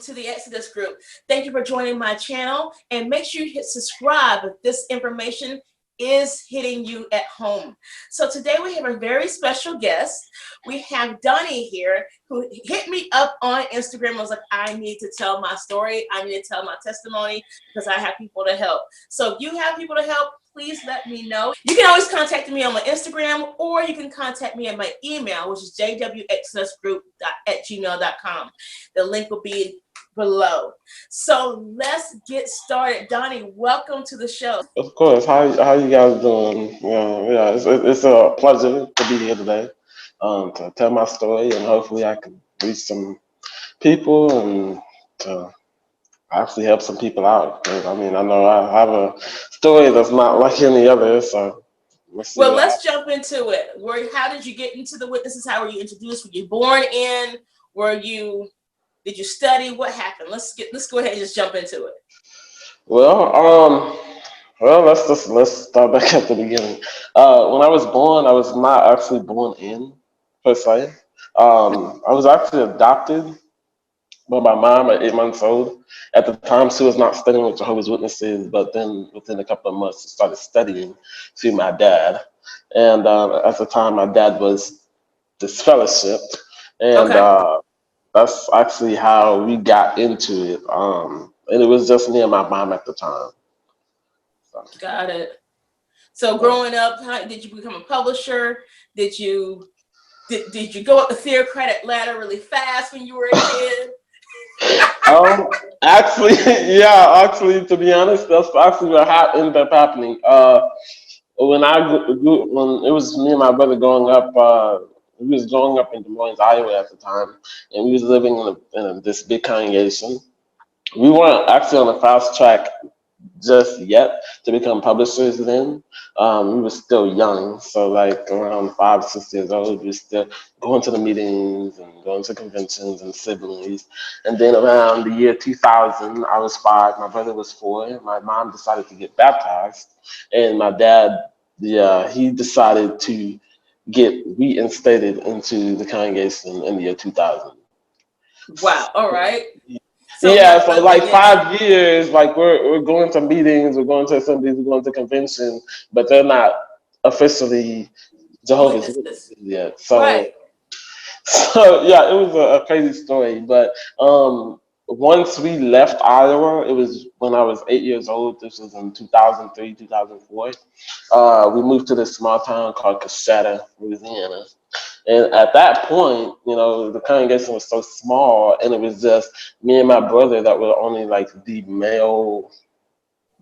to the Exodus group. Thank you for joining my channel, and make sure you hit subscribe if this information is hitting you at home. So today we have a very special guest. We have Donnie here, who hit me up on Instagram and was like, I need to tell my story. I need to tell my testimony because I have people to help. So if you have people to help, please let me know. You can always contact me on my Instagram, or you can contact me at my email, which is jwexodusgroup@gmail.com. The link will be below. So let's get started. Donnie, welcome to the show. Of course. How you guys doing? It's a pleasure to be here today, to tell my story, and hopefully I can reach some people and to actually help some people out. 'Cause, I mean, I know I have a story that's not like any other, so let's see Well, what let's happens. jump into it. How did you get into the witnesses? How were you introduced? Were you born in? Did you study? What happened? Let's go ahead and just jump into it. Well, let's start back at the beginning. When I was born, I was not actually born in per se. I was actually adopted by my mom at 8 months old. At the time, she was not studying with Jehovah's Witnesses, but then within a couple of months, she started studying to my dad. And at the time, my dad was disfellowshipped, and Okay, that's actually how we got into it. And it was just me and my mom at the time. So, got it. So yeah. growing up, how did you become a publisher? Did you go up the theocratic ladder really fast when you were a kid? Um, actually, actually, to be honest, that's actually what ended up happening. When it was me and my brother growing up, we was growing up in Des Moines, Iowa at the time, and we was living in this big congregation. We weren't actually on the fast track just yet to become publishers then. We were still young, so like around 5, 6 years old, we were still going to the meetings and going to conventions and siblings. And then around the year 2000, I was 5, my brother was 4, my mom decided to get baptized, and my dad, yeah, he decided to get reinstated into the congregation in the year 2000. Wow. All right. So Yeah, now, so like yes, 5 years, like we're going to meetings, we're going to assemblies, we're going to conventions, but they're not officially Jehovah's witnesses. Witnesses yet. Right. So yeah, it was a crazy story. But once we left Iowa, it was when I was 8 years old. This was in 2003, 2004. We moved to this small town called Coshada, Louisiana. And at that point, the congregation was so small, and it was just me and my brother that were only like the male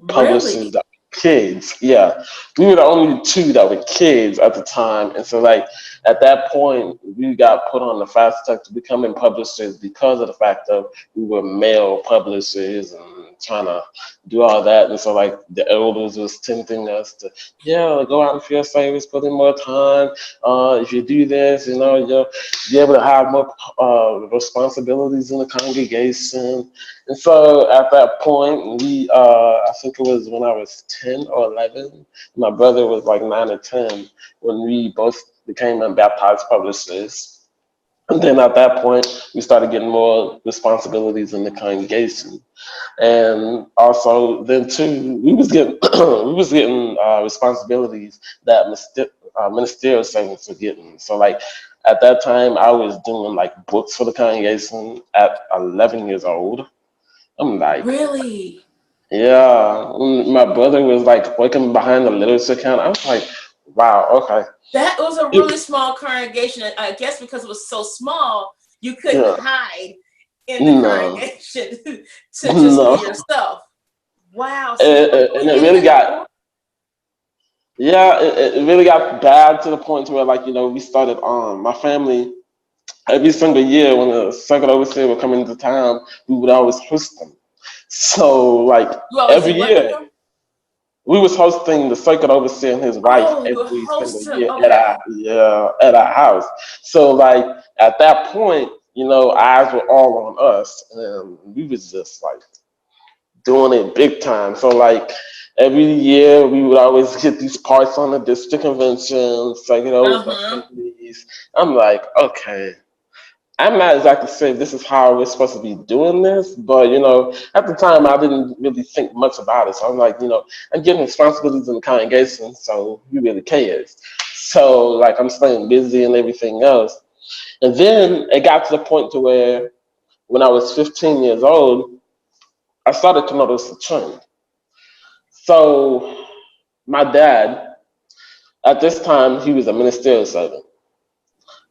publishers Really? that were kids. Yeah, we were the only two that were kids at the time, and so like at that point, we got put on the fast track to becoming publishers because of the fact that we were male publishers and trying to do all that. And so like the elders was tempting us to, yeah, go out and field service, put in more time. If you do this, you'll be able to have more responsibilities in the congregation. And so at that point, I think it was when I was 10 or 11, my brother was like 9 or 10, when we both became unbaptized publishers. And then at that point, we started getting more responsibilities in the congregation. And also then too, we was getting responsibilities that ministerial servants were getting. So like at that time, I was doing like books for the congregation at 11 years old. I'm like, Really? yeah. My brother was like working behind the literature counter. I was like, wow, okay. That was a really It- small congregation. I guess because it was so small, you couldn't yeah, hide in the no, congregation to just be no. yourself. Wow. So you And, were and doing it it really at a got, yeah, it really got bad to the point to where like, we started, my family, every single year when the circuit overseer would come into town, we would always host them. So like you always every did what with year, them? we was hosting the circuit overseer and his wife Oh, you every single host them. year at Okay. our house. So like at that point, eyes were all on us, and we was just like doing it big time. So like every year we would always get these parts on the district conventions, circuit over Uh-huh. assemblies. I'm like, okay. I'm not exactly saying this is how we're supposed to be doing this, but at the time I didn't really think much about it. So I'm like, I'm getting responsibilities in the congregation, so who really cares? So like I'm staying busy and everything else. And then it got to the point to where when I was 15 years old, I started to notice a trend. So my dad, at this time, he was a ministerial servant.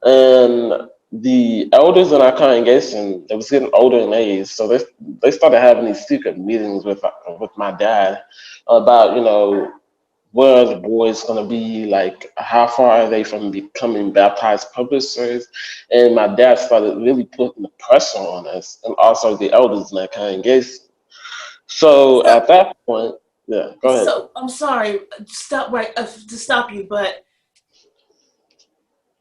And the elders in our congregation, they was getting older in age, so they started having these secret meetings with my dad about where are the boys going to be, like how far are they from becoming baptized publishers. And my dad started really putting the pressure on us and also the elders in our congregation. So So, at that point, yeah, go ahead. so I'm sorry, stop right to stop you, but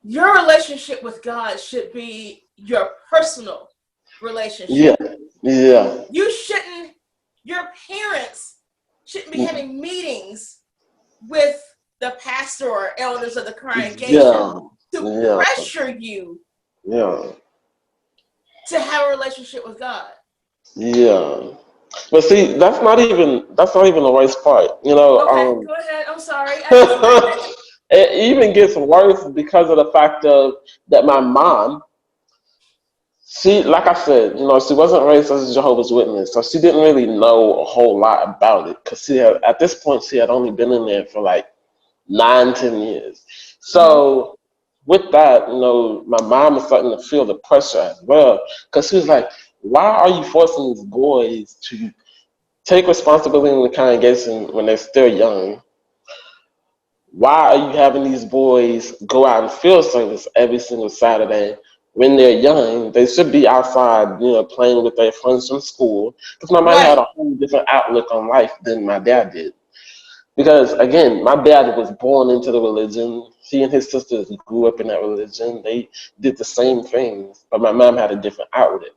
your relationship with God should be your personal Yeah, relationship. yeah, You shouldn't, your parents shouldn't be having meetings with the pastor or elders of the congregation yeah, to yeah, pressure you yeah, to have a relationship with God. yeah. But see, that's not even the worst part. Okay, go ahead. I'm sorry. I just It even gets worse because of the fact of that my mom, she, like I said, she wasn't raised as a Jehovah's Witness, so she didn't really know a whole lot about it. Because at this point, she had only been in there for like 9, 10 years. Mhm. So with that, my mom was starting to feel the pressure as well, because she was like, "Why are you forcing these boys to take responsibility in the congregation when they're still young? Why are you having these boys go out and field service every single Saturday when they're young? They should be outside, playing with their friends from school." Because my mom had Right. a whole different outlook on life than my dad did. Because again, my dad was born into the religion. He and his sisters grew up in that religion. They did the same things, but my mom had a different outlet.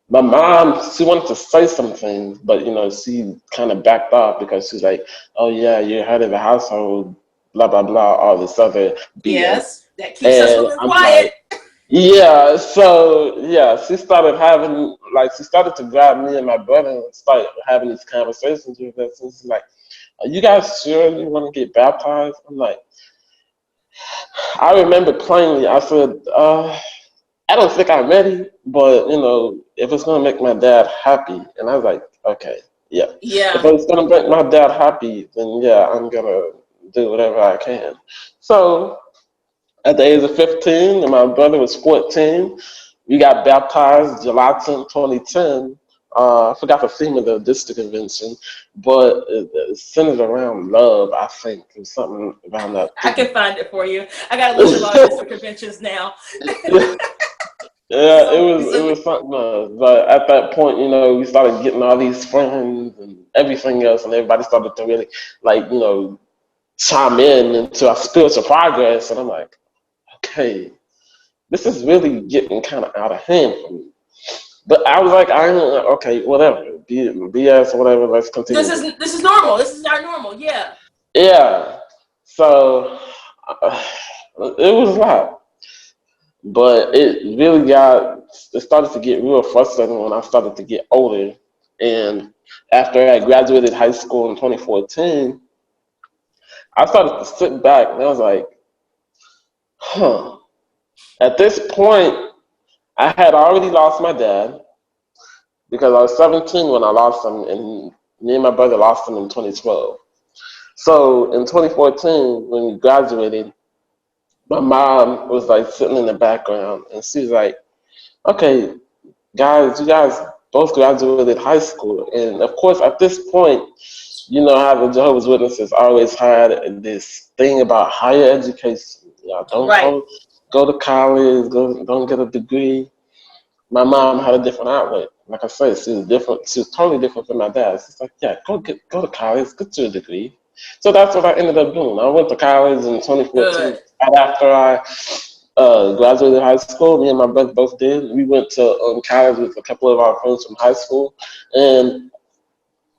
My mom, she wanted to say some things, but she kind of backed off because she's like, "Oh yeah, you're head of the household, blah blah blah, all this other BS." Yes, that keeps us And women I'm quiet. like, yeah. So yeah, she started to grab me and my brother and start having these conversations with us. And she's like, "Are you guys sure you want to get baptized?" I'm like, I remember plainly. I said, I don't think I'm ready, but if it's gonna make my dad happy, and I was like, okay, yeah. If Yeah. it's gonna make my dad happy, then yeah, I'm gonna do whatever I can. So at the age of 15, and my brother was 14, we got baptized July 10th, 2010. I forgot the theme of the district convention, but it centered around love, I think. It was something around that I can theme. find it for you. I got a list of our district conventions now. Yeah, it So, was it so was something else. But at that point, we started getting all these friends and everything else, and everybody started to really like, chime in into our spiritual progress. And I'm like, okay, this is really getting kind of out of hand for me. But I was like, I ain't okay, whatever, BS, whatever. Let's this continue is this. this is normal. This is our normal. Yeah. Yeah. So uh, it was a lot. But it started to get real frustrating when I started to get older. And after I graduated high school in 2014, I started to sit back and I was like, huh. At this point, I had already lost my dad because I was 17 when I lost him, and me and my brother lost him in 2012. So in 2014, when we graduated, my mom was like sitting in the background and she was like, okay, guys, you guys both graduated high school. And of course, at this point, you know how the Jehovah's Witnesses always had this thing about higher education. Y'all don't Right. go to college, don't get a degree. My mom had a different outlet. Like I said, she was different. She was totally different from my dad. She's like, yeah, go to college, get your degree. So that's what I ended up doing. I went to college in 2014. Good. Right after I graduated high school, me and my brother both did. We went to college with a couple of our friends from high school, and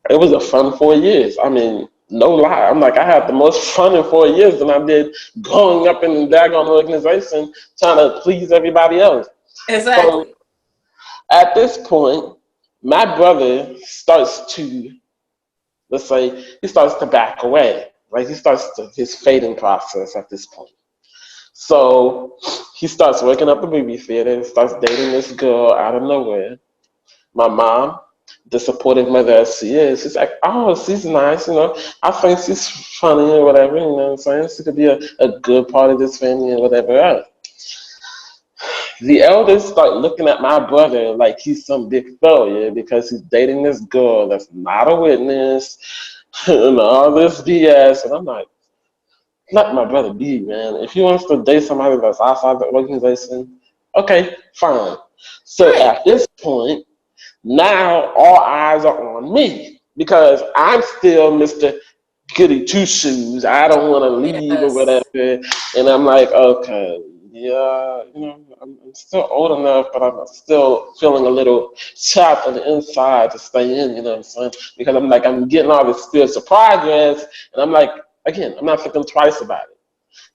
it was a fun 4 years. I mean, no lie. I'm like, I had the most fun in 4 years than I did growing up in the daggone organization trying to please everybody else. So Exactly. at this point, my brother starts to, let's say, he starts to back away. Like he starts to, his fading process at this point. So he starts working up the movie theater, starts dating this girl out of nowhere. My mom, the supportive mother as she is, she's like, oh, she's nice, I think she's funny or whatever, you know what I'm saying? She could be a good part of this family or whatever else. The elders start looking at my brother like he's some big failure because he's dating this girl that's not a witness and all this BS. And I'm like, let my brother be, man. If he wants to date somebody that's outside the organization, okay, fine. So Right. at this point, now all eyes are on me because I'm still Mr. Goody Two Shoes. I don't want to leave or whatever. Yes. And I'm like, okay, yeah, I'm still old enough, but I'm still feeling a little trapped on the inside to stay in, you know what I'm saying? Because I'm like, I'm getting all this spiritual progress, and I'm like, again, I'm not thinking twice about it.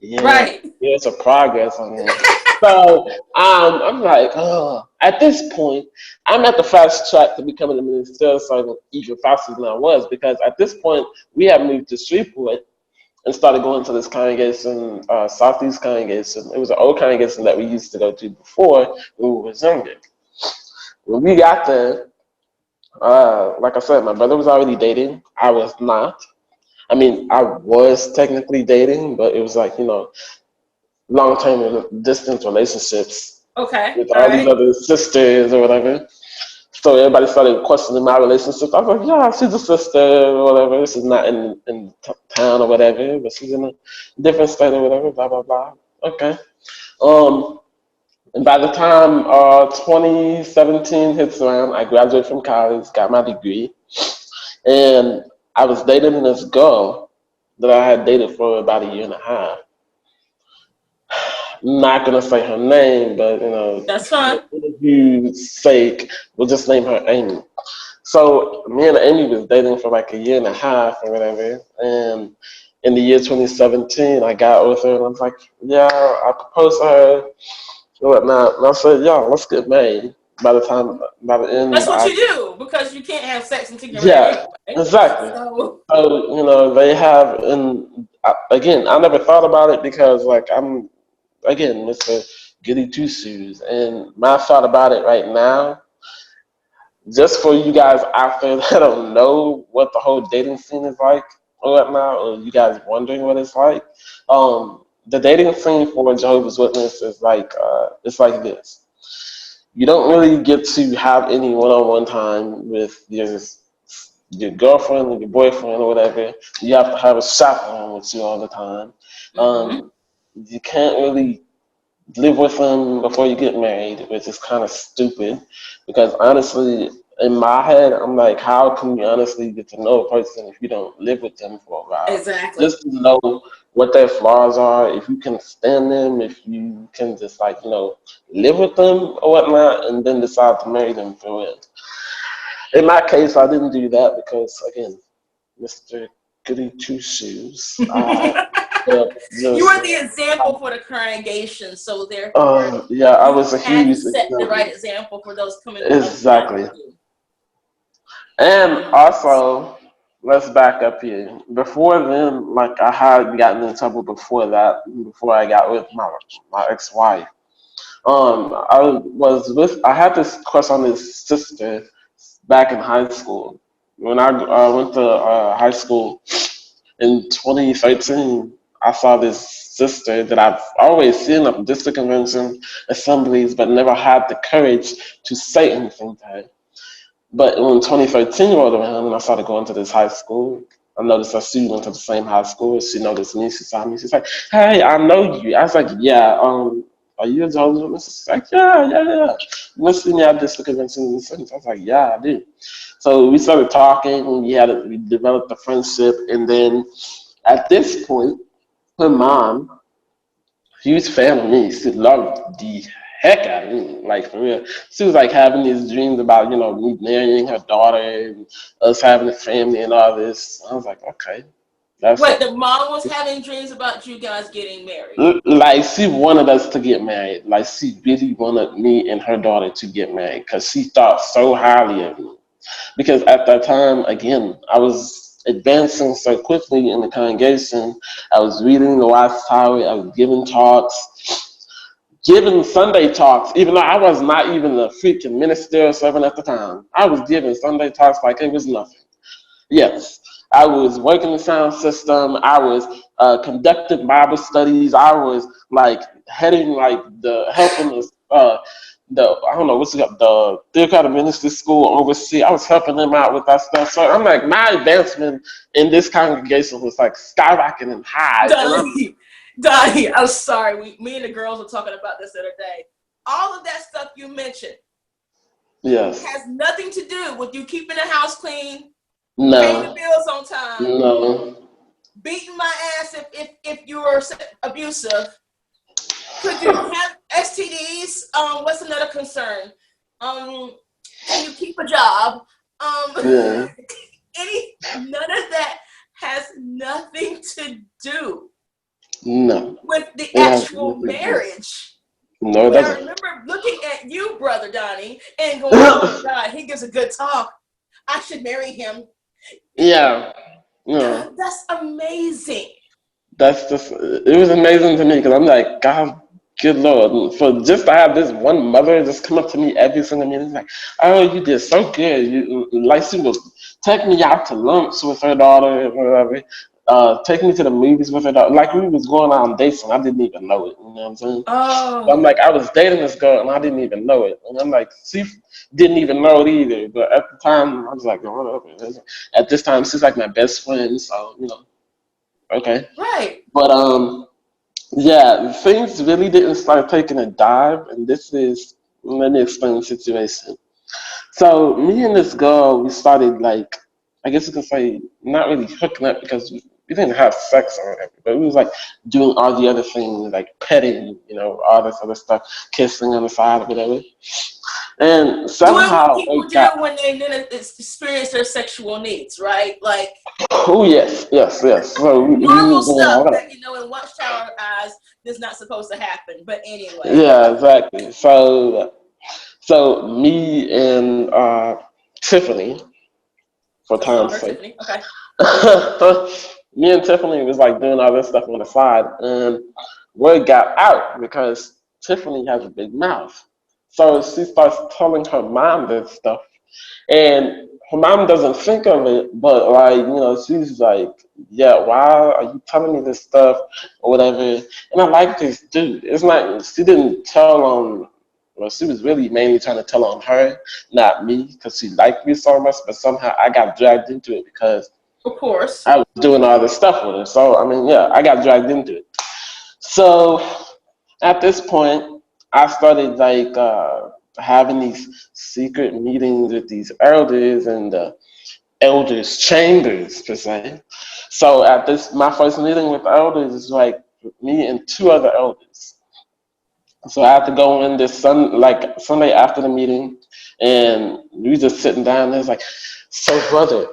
Yeah, Right. there's a progress on here. So I'm like, oh. At this point, I'm at the fast track to becoming a ministerial servant even faster than I was because at this point we have moved to Shreveport and started going to this congregation, Southeast congregation. It was an old congregation that we used to go to before when we was younger. When we got there, like I said, my brother was already dating. I was not. I mean, I was technically dating, but it was like, long-term distance relationships Okay. with All all these right. other sisters or whatever. So everybody started questioning my relationship. I was like, yeah, she's a sister or whatever. She's not in town or whatever, but she's in a different state or whatever, blah, blah, blah. Okay. Um, and by the time 2017 hits around, I graduated from college, got my degree, and I was dating this girl that I had dated for about a year and a half. Not gonna say her name, but That's for fine. interview's sake, we'll just name her Amy. So me and Amy was dating for like a year and a half or whatever, and in the year 2017, I got with her, and I was like, yeah, I proposed to her and whatnot, and I said, yeah, let's get married. By the That's end, what you do because you can't have sex until you're married yeah, anyway. exactly. So So they have, and again, I never thought about it because like I'm again, Mr. Goody Two Shoes. And my thought about it right now, just for you guys out there that don't know what the whole dating scene is like or whatnot, or you guys wondering what it's like, the dating scene for Jehovah's Witness is like it's like this. You don't really get to have any one-on-one time with your girlfriend or your boyfriend or whatever. You have to have a chaperone with you all the time. hmm You can't really live with them before you get married, which is kind of stupid because honestly, in my head, I'm like, how can you honestly get to know a person if you don't live with them for a while? exactly. Just to know what their flaws are, if you can stand them, if you can just like, live with them or whatnot, and then decide to marry them for it. In my case, I didn't do that because, again, Mr. Goody Two Shoes, I You just were the example for the congregation, so therefore yeah, I you was a had to huge set the right example. example for those coming up Exactly. after you. And Yes. also, let's back up here. Before then, like I had gotten in trouble before that, before I got with my ex-wife. I had this crush on his sister back in high school. When I went to high school in 2013, I saw this sister that I've always seen at district convention assemblies, but never had the courage to say anything to her. But when 2013 rolled around and I started going to this high school, I noticed that she went to the same high school. She noticed me. She saw me. She's like, "Hey, I know you." I was like, "Yeah. Are you a Jehovah's Witness?" She's like, "Yeah, yeah, yeah." You must see me at this convention in the States. I was like, "Yeah, I do." So we started talking. And we developed a friendship, and then at this point, her mom, huge fan of me. She loved the heck out of me, like for real. She was like having these dreams about, me marrying her daughter and us having a family and all this. I was like, okay. That's Wait, it. the mom was having dreams about you guys getting married. Like she wanted us to get married. Like she really wanted me and her daughter to get married because she thought so highly of me. Because at that time, again, I was advancing so quickly in the congregation. I was reading the Watch Tower. I was giving Sunday talks, even though I was not even a freaking minister or servant at the time. I was giving Sunday talks like it was nothing. Yes, I was working the sound system. I was conducting Bible studies. I was like heading like the helping the I don't know what's it called, the theocratic ministry school overseas. I was helping them out with that stuff. So I'm like my advancement in this congregation was like skyrocketing high, and I'm Donnie, Donnie, I'm sorry. Me and the girls were talking about this the other day. All of that stuff you mentioned yes, has nothing to do with you keeping the house clean, paying the no, bills on time, no, beating my ass if you're abusive. Could you have STDs? What's another concern? Can you keep a job? yeah, None of that has nothing to do no. with the It has actual nothing to do. marriage. No, it But I doesn't. remember looking at you, brother Donnie, and going, "Oh my God, he gives a good talk. I should marry him." Yeah, no. That's amazing. That's just it was amazing to me because I'm like, God, good Lord, for just to have this one mother just come up to me every single minute, like, oh, you did so good. You like she would take me out to lunch with her daughter and whatever, take me to the movies with her daughter. Like we was going out on dates and I didn't even know it. You know what I'm saying? So Oh, I'm like, I was dating this girl and I didn't even know it. And I'm like, she didn't even know it either. But at the time, I was like, whatever. At this time, she's like my best friend, so okay. right. But yeah, things really didn't start taking a dive, and this is let me explain the situation. So me and this girl, we started like, I guess you could say, not really hooking up because we didn't have sex or whatever, but we was like doing all the other things, like petting, all this other stuff, kissing on the side or whatever. And Doing what somehow people it do got, when they didn't experience their sexual needs, right? Like oh yes, yes, yes. So we normal was doing stuff all that. that in Watchtower eyes is not supposed to happen. But anyway, Yeah, exactly. So me and Tiffany, for let's call time's her sake, Tiffany. Okay. me and Tiffany was like doing all this stuff on the side, and word got out because Tiffany has a big mouth. So she starts telling her mom this stuff, and her mom doesn't think of it, but like, she's like, yeah, why are you telling me this stuff or whatever? And I like this dude. It's not, she didn't tell on, well, she was really mainly trying to tell on her, not me, because she liked me so much, but somehow I got dragged into it because Of course. I was doing all this stuff with her. So, I mean, yeah, I got dragged into it. So at this point, I started like having these secret meetings with these elders and the elders' chambers per se. So at this, my first meeting with the elders is like me and two other elders. So I had to go in this like Sunday after the meeting, and we just sitting down. And it's like, so brother,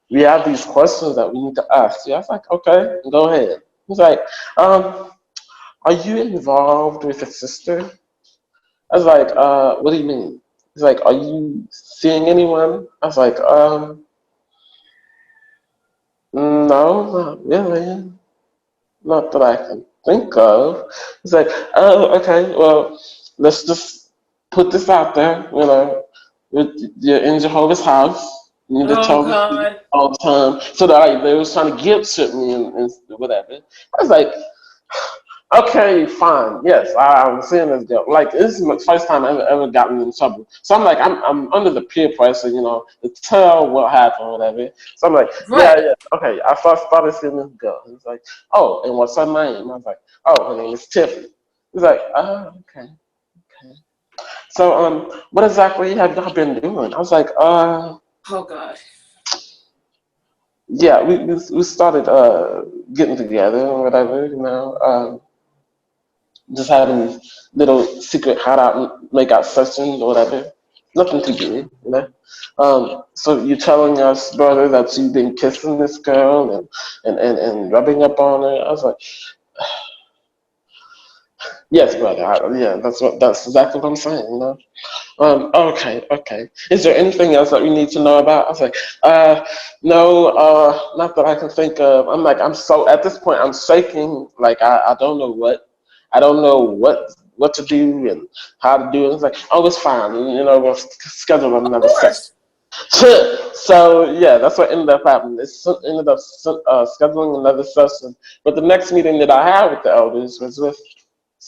we have these questions that we need to ask you. I was like, okay, go ahead. He's like, are you involved with a sister? I was like, what do you mean? He's like, are you seeing anyone? I was like, no, not really. Not that I can think of. He's like, oh, okay, well, let's just put this out there, you're in Jehovah's house. You need to Oh tell the truth God. all the time. So that like, they was trying to guilt trip me and whatever. I was like, okay, fine. Yes, I'm seeing this girl. Like this is the first time I've ever gotten in trouble. So I'm like, I'm under the peer pressure, to tell what happened, or whatever. So I'm like, yeah, Right. yeah, okay. I started seeing this girl. He's like, oh, and what's her name? I was like, oh, her name is Tiffany. He's like, oh, okay, okay. So what exactly have y'all been doing? I was like, Oh God. yeah, we started getting together or whatever, just having little secret hideout, make out sessions or whatever. Nothing too big, you know. So you're telling us, brother, that you've been kissing this girl and rubbing up on her? I was like, yes, brother. Yeah, that's exactly what I'm saying, you know. Okay, okay. Is there anything else that we need to know about? I was like, no, not that I can think of. I'm like, I'm so at this point, I'm shaking. Like, I don't know I don't know what to do and how to do it. It's like, oh, it's fine. You know, we'll schedule Of another session. course. So yeah, that's what ended up happening. Ended up scheduling another session, but the next meeting that I had with the elders was with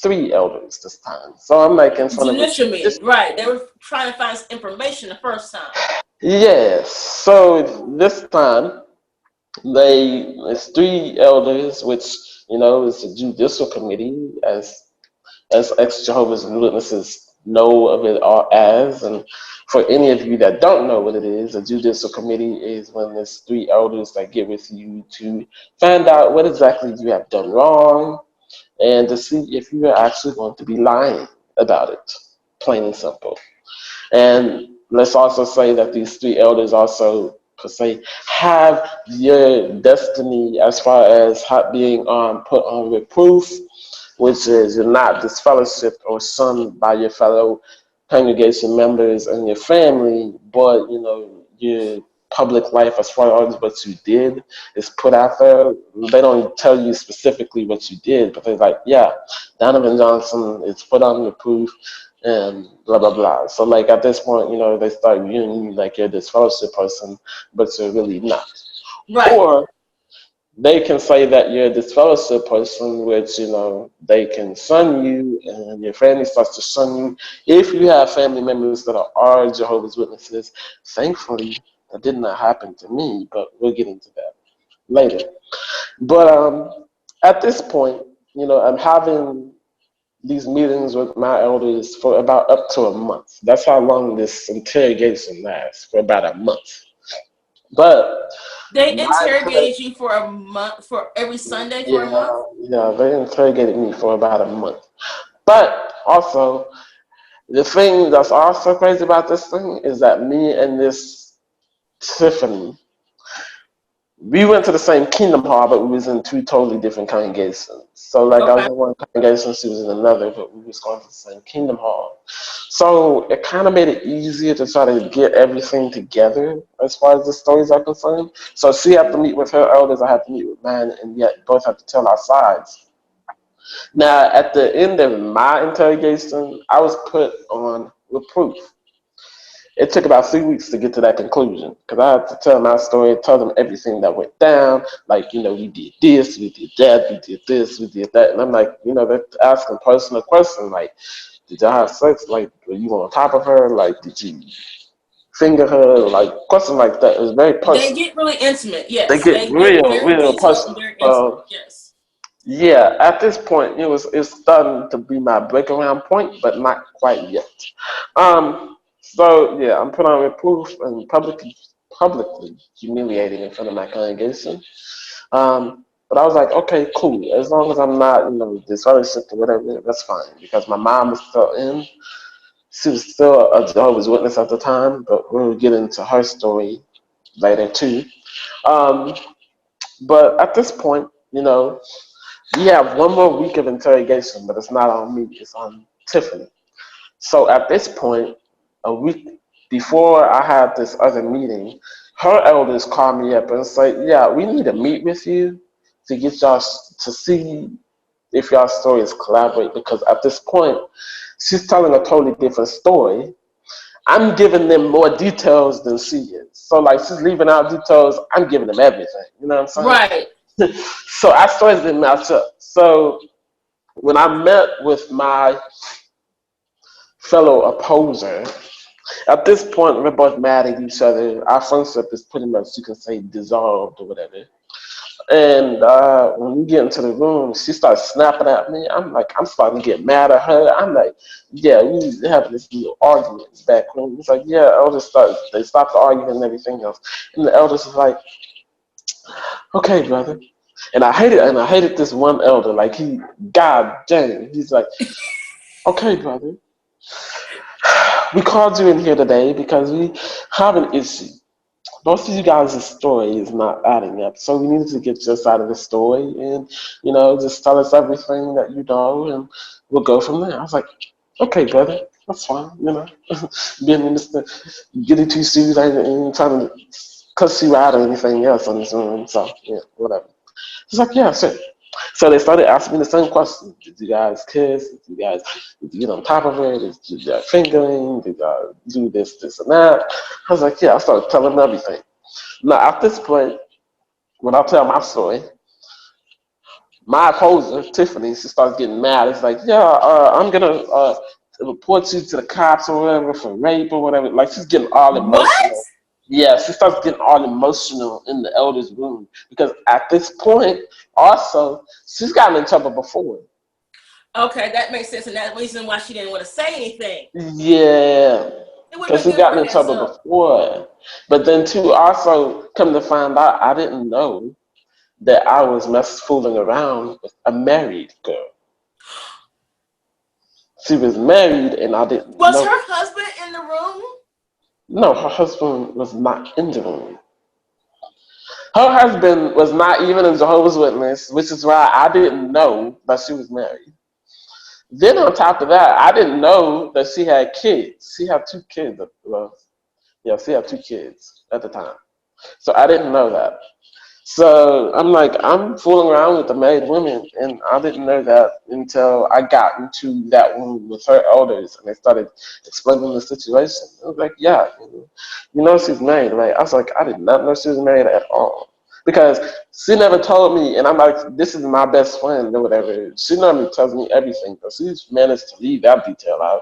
three elders this time. So I'm like in The front of a initial meeting, right? They were trying to find information the first time. yes. So this time it's three elders, which is a judicial committee, as ex Jehovah's Witnesses know of it all as. And for any of you that don't know what it is, a judicial committee is when there's three elders that get with you to find out what exactly you have done wrong and to see if you are actually going to be lying about it, plain and simple. And let's also say that these three elders also, per se, have your destiny as far as being put on reproof, which is you're not disfellowshipped or shunned by your fellow congregation members and your family, but your public life as far as what you did is put out there. They don't tell you specifically what you did, but they're like, yeah, Donovan Johnson is put on the proof and blah blah blah. So like at this point, they start viewing you like you're this fellowship person, but you're really not. Right. Or they can say that you're a disfellowship person, which they can shun you, and your family starts to shun you. If you have family members that are Jehovah's Witnesses, thankfully that did not happen to me, but we'll get into that later. But at this point, I'm having these meetings with my elders for about up to a month. That's how long this interrogation lasts, for about a month. But They my interrogated you for a month, for every Sunday for a month. yeah, they interrogated me for about a month. But also, the thing that's also crazy about this thing is that me and this Tiffany, we went to the same Kingdom Hall, but we was in two totally different congregations. So like I was Okay. in one congregation, she was in another, but we was going to the same Kingdom Hall. So it kind of made it easier to try to get everything together as far as the stories are concerned. So she had to meet with her elders, I had to meet with mine, and yet both had to tell our sides. Now, at the end of my interrogation, I was put on reproof. It took about 3 weeks to get to that conclusion because I had to tell my story, tell them everything that went down. Like, we did this, we did that, we did this, we did that. And I'm like, they're asking personal questions like, did y'all have sex? Like, were you on top of her? Like, did you finger her? Like, questions like that. It was very They personal. get really intimate. They Yes, get they get real, very real detailed and personal. very intimate. Yes. Yeah, at this point, it's starting to be my break around point, but not quite yet. So yeah, I'm put on reproof and publicly humiliating in front of my congregation. But I was like, okay, cool. As long as I'm not, disfellowshipped or whatever, that's fine. Because my mom was still in. She was still a Jehovah's Witness at the time, but we'll get into her story later too. Um, but at this point, we have one more week of interrogation, but it's not on me, it's on Tiffany. So at this point, a week before I had this other meeting, her elders called me up and say, yeah, we need to meet with you to get y'all to see if y'all stories collaborate because at this point, she's telling a totally different story. I'm giving them more details than she is. So like she's leaving out details, I'm giving them everything. You know what I'm Right. saying? So our stories didn't match up. So when I met with my fellow opposer, at this point, we're both mad at each other. Our friendship is pretty much, you can say, dissolved or whatever. And when we get into the room, she starts snapping at me. I'm starting to get mad at her. I'm like, yeah, we having this little argument back room. It's like, yeah, they stopped arguing and everything else. And the elders is like, okay, brother. And I hated this one elder. Like god dang, he's like, okay, brother. We called you in here today because we have an issue. Most of you guys' story is not adding up, so we needed to get your side of the story and, just tell us everything that you know, and we'll go from there. I was like, okay, brother, that's fine. Being in this, getting too serious, I ain't trying to cuss you out or anything else on this room, so yeah, whatever. He's like, yeah, sure. So they started asking me the same question. Did you guys kiss? Did you guys get on top of her? Did you guys fingering? Did you guys do this, and that? I was like, yeah, I started telling them everything. Now, at this point, when I tell my story, my opposer, Tiffany, she starts getting mad. It's like, yeah, I'm going to report you to the cops or whatever for rape or whatever. Like, she's getting all What? emotional. Yeah, she starts getting all emotional in the elders' room because at this point, also, she's gotten in trouble before. Okay, that makes sense, and that's the reason why she didn't want to say anything. Yeah, It would because have been she's good for gotten in heads trouble up. before. But then, too, also, come to find out, I didn't know that I was fooling around with a married girl. She was married and I didn't Was know. her husband in the room? No, her husband was not in the room. Her husband was not even a Jehovah's Witness, which is why I didn't know that she was married. Then on top of that, I didn't know that she had kids. She had two kids. Well, yeah, she had two kids at the time. So I didn't know that. So I'm like, I'm fooling around with the married women, and I didn't know that until I got into that room with her elders, and they started explaining the situation. I was like, yeah, she's married, right? I was like, I did not know she was married at all because she never told me, and I'm like, this is my best friend or whatever. She normally tells me everything, but she's managed to leave that detail out.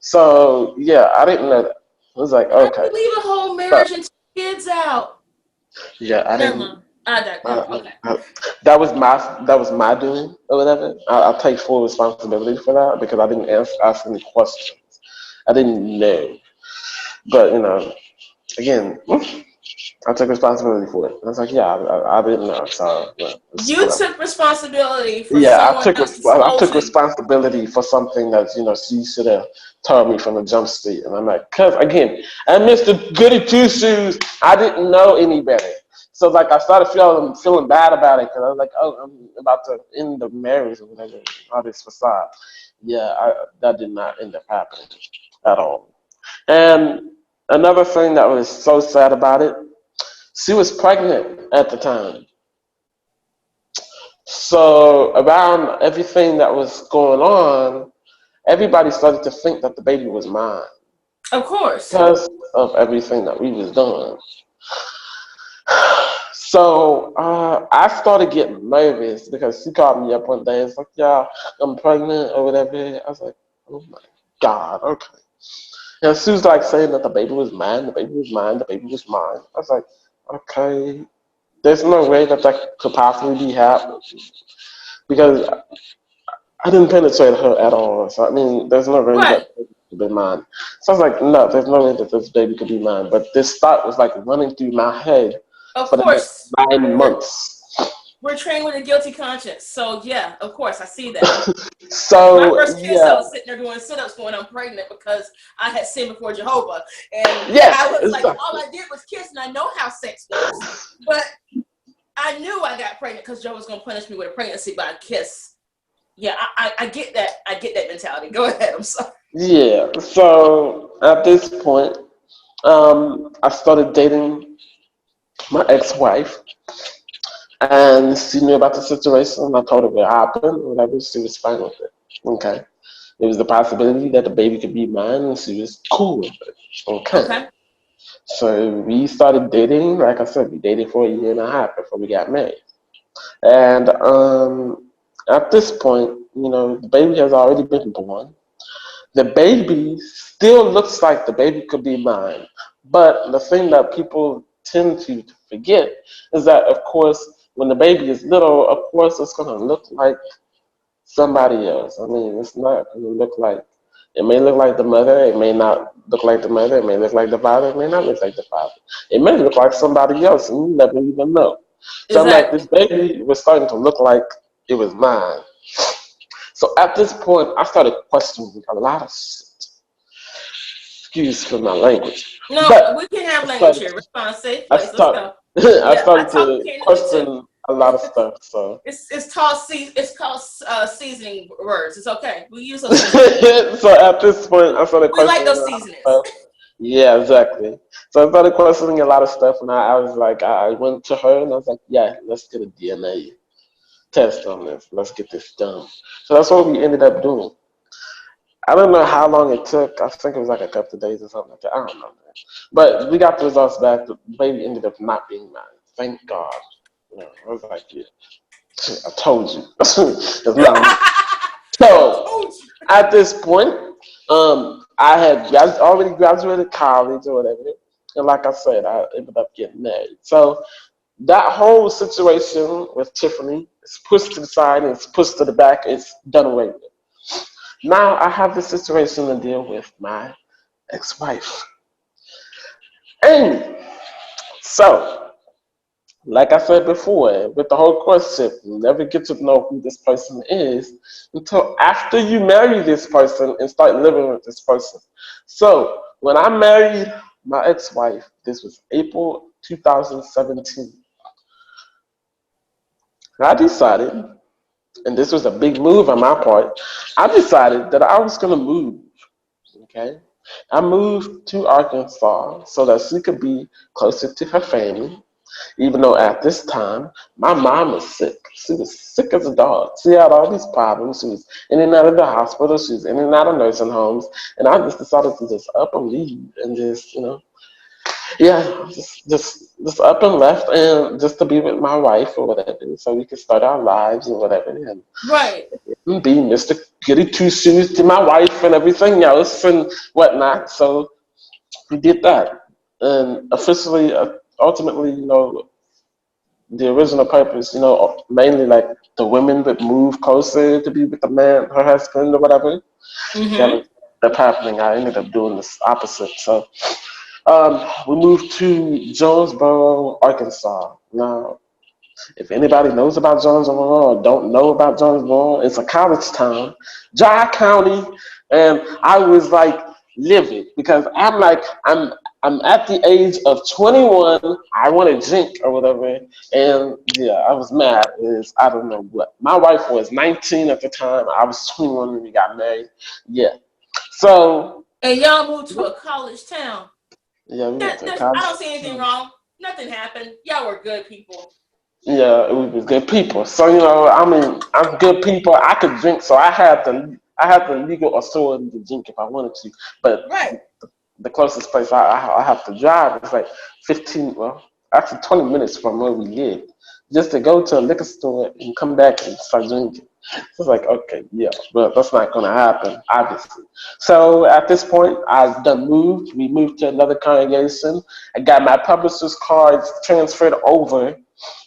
So yeah, I didn't know that. I was like, How do okay, you leave a whole so marriage and two kids out? yeah, I Never didn't. mind. I don't. Okay. That was my doing or whatever. I'll take full responsibility for that because I didn't ask any questions. I didn't know, but again, I took responsibility for it. I was like, yeah, I didn't know, so it's You whatever. took responsibility for Yeah, I someone took else I took exposing. responsibility for something that she should have told me from the jump street, and I'm like, cause again, I missed the goody two shoes. I didn't know any better, so like I started feeling bad about it because I was like, oh, I'm about to end the marriage or whatever, all this facade. Yeah, that did not end up happening at all. And another thing that was so sad about it, she was pregnant at the time. So around everything that was going on, everybody started to think that the baby was mine Of course. because of everything that we was doing. So I started getting nervous because she called me up one day. It's like, yeah, I'm pregnant or whatever. I was like, oh my God, okay. And she was like saying that the baby was mine, the baby was mine, the baby was mine. I was like, okay, there's no way that could possibly be happening because I didn't penetrate her at all. So I mean, there's no way Right. that baby could be mine. So I was like, no, there's no way that this baby could be mine. But this thought was like running through my head Of for the next course. 9 months. We're trained with a guilty conscience. So yeah, of course, I see that. My So first kiss, I yeah, was sitting there doing sit-ups going, I'm pregnant because I had sinned before Jehovah. And I yes, was like, all exactly. I did was kiss, and I know how sex works. But I knew I got pregnant because Joe was going to punish me with a pregnancy by a kiss. Yeah, I get that. I get that mentality. Go ahead. I'm sorry. Yeah. So at this point, I started dating my ex-wife, and she knew about the situation. I told her what happened, whatever. She was fine with it. Okay. There was the possibility that the baby could be mine, and she was cool with it. Okay. Okay. So we started dating. Like I said, we dated for a year and a half before we got married. And at this point, the baby has already been born. The baby still looks like the baby could be mine. But the thing that people tend to forget is that, of course, when the baby is little, of course, it's going to look like somebody else. I mean, it's not going to look like, it may look like the mother, it may not look like the mother, it may look like the father, it may not look like the father. It may look like somebody else, and you never even know. So I'm like, this Exactly. baby was starting to look like it was mine. So at this point, I started questioning a lot of shit. excuse for my language. No, But we can have I language started, here. We're on a safe I place. Let's start, go. I Yeah, I started talk to occasionally too. question a lot of stuff. So, It's called seasoning words. It's okay. We use those seasoning words. so at this point, I started We like questioning a those lot of seasonings. stuff. Yeah, exactly. So I started questioning a lot of stuff, and I was like, I went to her and I was like, yeah, let's get a DNA test on this. Let's get this done. So that's what we ended up doing. I don't know how long it took. I think it was like a couple of days or something like that. I don't know, man. But we got the results back. The baby ended up not being mine. Thank God. You know, I was like, yeah, I told you. It's not mine. I So told you. at this point, I had already graduated college or whatever. And like I said, I ended up getting married. So that whole situation with Tiffany is pushed to the side and it's pushed to the back. It's done away with. Now I have this situation to deal with my ex-wife. And so, like I said before, with the whole courtship, you never get to know who this person is until after you marry this person and start living with this person. So, when I married my ex-wife, this was April 2017, I decided, and this was a big move on my part, I decided that I was going to move. Okay. I moved to Arkansas so that she could be closer to her family, even though at this time my mom was sick. She was sick as a dog. She had all these problems. She was in and out of the hospital. She was in and out of nursing homes. And I just decided to just up and leave and just, yeah, just up and left and just to be with my wife or whatever, so we could start our lives or whatever. And Right. be Mr. Goody Two Shoes to my wife and everything else and whatnot. So we did that. And officially, ultimately, the original purpose, mainly like the women that move closer to be with the man, her husband or whatever, that Mm-hmm. ended up happening. I ended up doing this opposite. So we moved to Jonesboro, Arkansas. Now, if anybody knows about Jonesboro or don't know about Jonesboro, it's a college town, dry county, and I was like livid because I'm at the age of 21. I want to drink or whatever, and yeah, I was mad. Is I don't know what. My wife was 19 at the time. I was 21 when we got married. Yeah, so And y'all moved to a college town. yeah, we went to I college. don't see anything wrong. Nothing happened. Y'all were good people. Yeah, we was good people. So I mean, I'm good people. I could drink, so I had the legal authority to drink if I wanted to. But Right. the closest place I have to drive is like 15, well, actually 20 minutes from where we live, just to go to a liquor store and come back and start drinking. So it's like, okay, yeah, but that's not going to happen, obviously. So at this point, I've done moved. We moved to another congregation. I got my publisher's cards transferred over,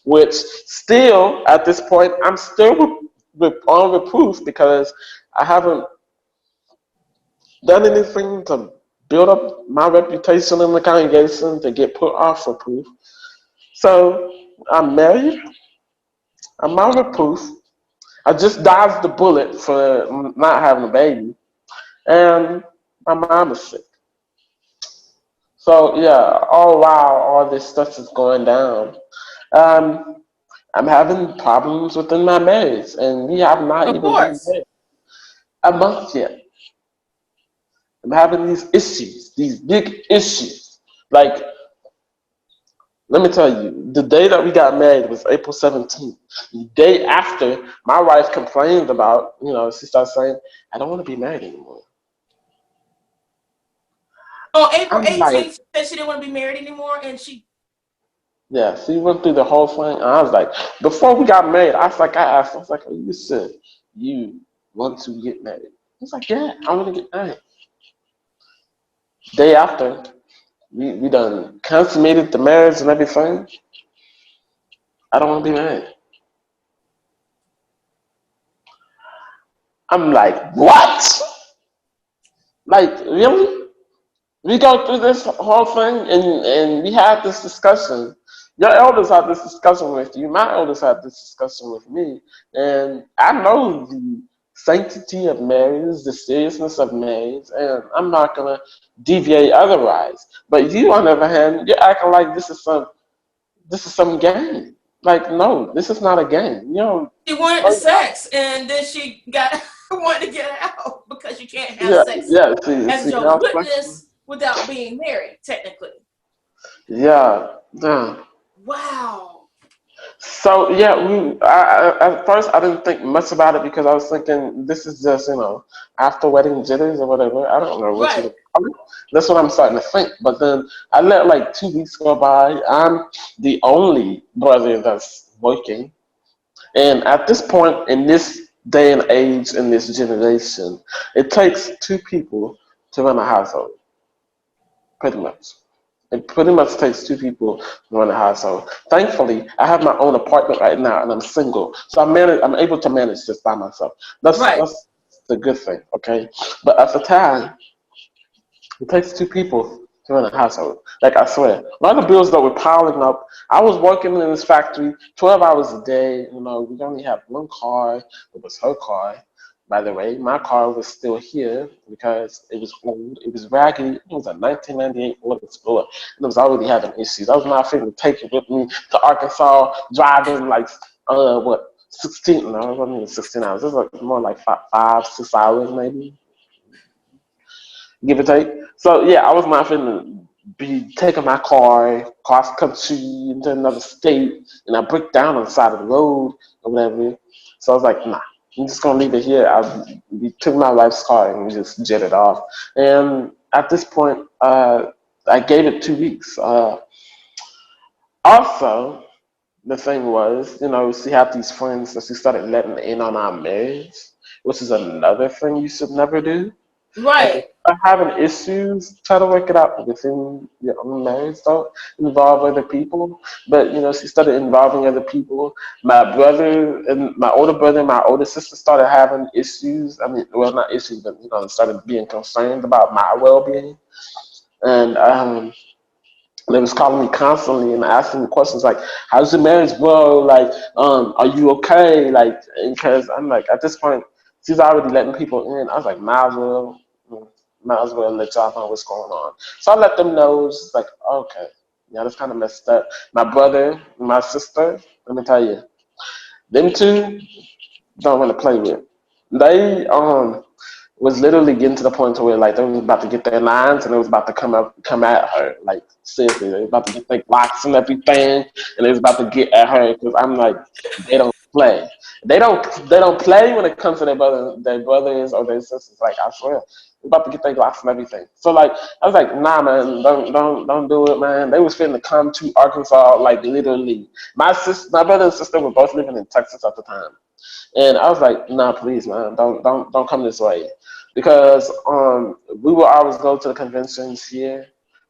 which still, at this point, I'm still on reproof because I haven't done anything to build up my reputation in the congregation to get put off reproof. So I'm married. I'm on reproof. I just dodged the bullet for not having a baby, and my mom is sick. So yeah, all while all this stuff is going down, um, I'm having problems within my marriage, and we have not Of even been course. married a month yet. I'm having these issues, these big issues. Like, let me tell you, the day that we got married was April 17th. The day after, my wife complained about, she started saying, I don't want to be married anymore. On April I'm like, 18th, she said she didn't want to be married anymore, and she. yeah, she went through the whole thing. And I was like, before we got married, I was like, you said you want to get married. He's like, yeah, I want to get married. Day after, we done consummated the marriage and everything. I don't want to be married. I'm like, what? Like, really? We go through this whole thing and we had this discussion. Your elders had this discussion with you. My elders had this discussion with me. And I know the sanctity of marriage, the seriousness of marriage, and I'm not gonna deviate otherwise. But you, on the other hand, you're acting like this is some game. Like, no, this is not a game. She wanted the sex, and then she got wanted to get out because you can't have yeah, sex yeah. See, as I your was like, witness without being married, technically. yeah, yeah. Wow. So yeah, at first I didn't think much about it because I was thinking this is just after wedding jitters or whatever. I don't know what you Right. would call it. That's what I'm starting to think. But then I let like 2 weeks go by. I'm the only brother that's working, and at this point in this day and age in this generation, it takes two people to run a household, pretty much. It pretty much takes two people to run a household. Thankfully, I have my own apartment right now, and I'm single, so I'm able to manage this by myself. That's Right. that's the good thing, okay? But at the time, it takes two people to run a household. Like I swear, a lot of bills that were piling up. I was working in this factory 12 hours a day. We only had one car. It was her car. By the way, my car was still here because it was old. It was raggedy. It was a 1998 Ford Explorer, and it was already having issues. I was not fitting to take it with me to Arkansas, driving like 16? No, it wasn't even 16 hours. It was like more like 5, 6 hours maybe, give or take. So yeah, I was not finna be taking my car cross country into another state, and I break down on the side of the road or whatever. So I was like, nah, I'm just gonna leave it here. We took my wife's car and we just jetted off. And at this point, I gave it 2 weeks. Also, the thing was, she had these friends that she started letting in on our marriage, which is another thing you should never do. Like, if Right. you're having issues, try to work it out within your own marriage. Don't involve other people. But she started involving other people. My brother and my older brother and my older sister started having issues. I mean, well, not issues, but started being concerned about my well-being. And they was calling me constantly and asking me questions like, "How's your marriage, bro? Like, are you okay?" Like, because I'm like, at this point, she's already letting people in. I was like, might as well let y'all know what's going on. So I let them know. It's just like, okay, yeah, that's kind of messed up. My brother, my sister, let me tell you, them two don't want to play with. They was literally getting to the point to where like they was about to get their lines and it was about to come at her. Like seriously, they was about to get their locks and everything, and they was about to get at her because I'm like, they don't play. They don't play when it comes to their brothers or their sisters. Like I swear, they're about to get their locks and everything. So like I was like, nah, man, don't do it, man. They was finna to come to Arkansas, like literally. My brother and sister were both living in Texas at the time. And I was like, nah, please, man, don't come this way, because we will always go to the conventions here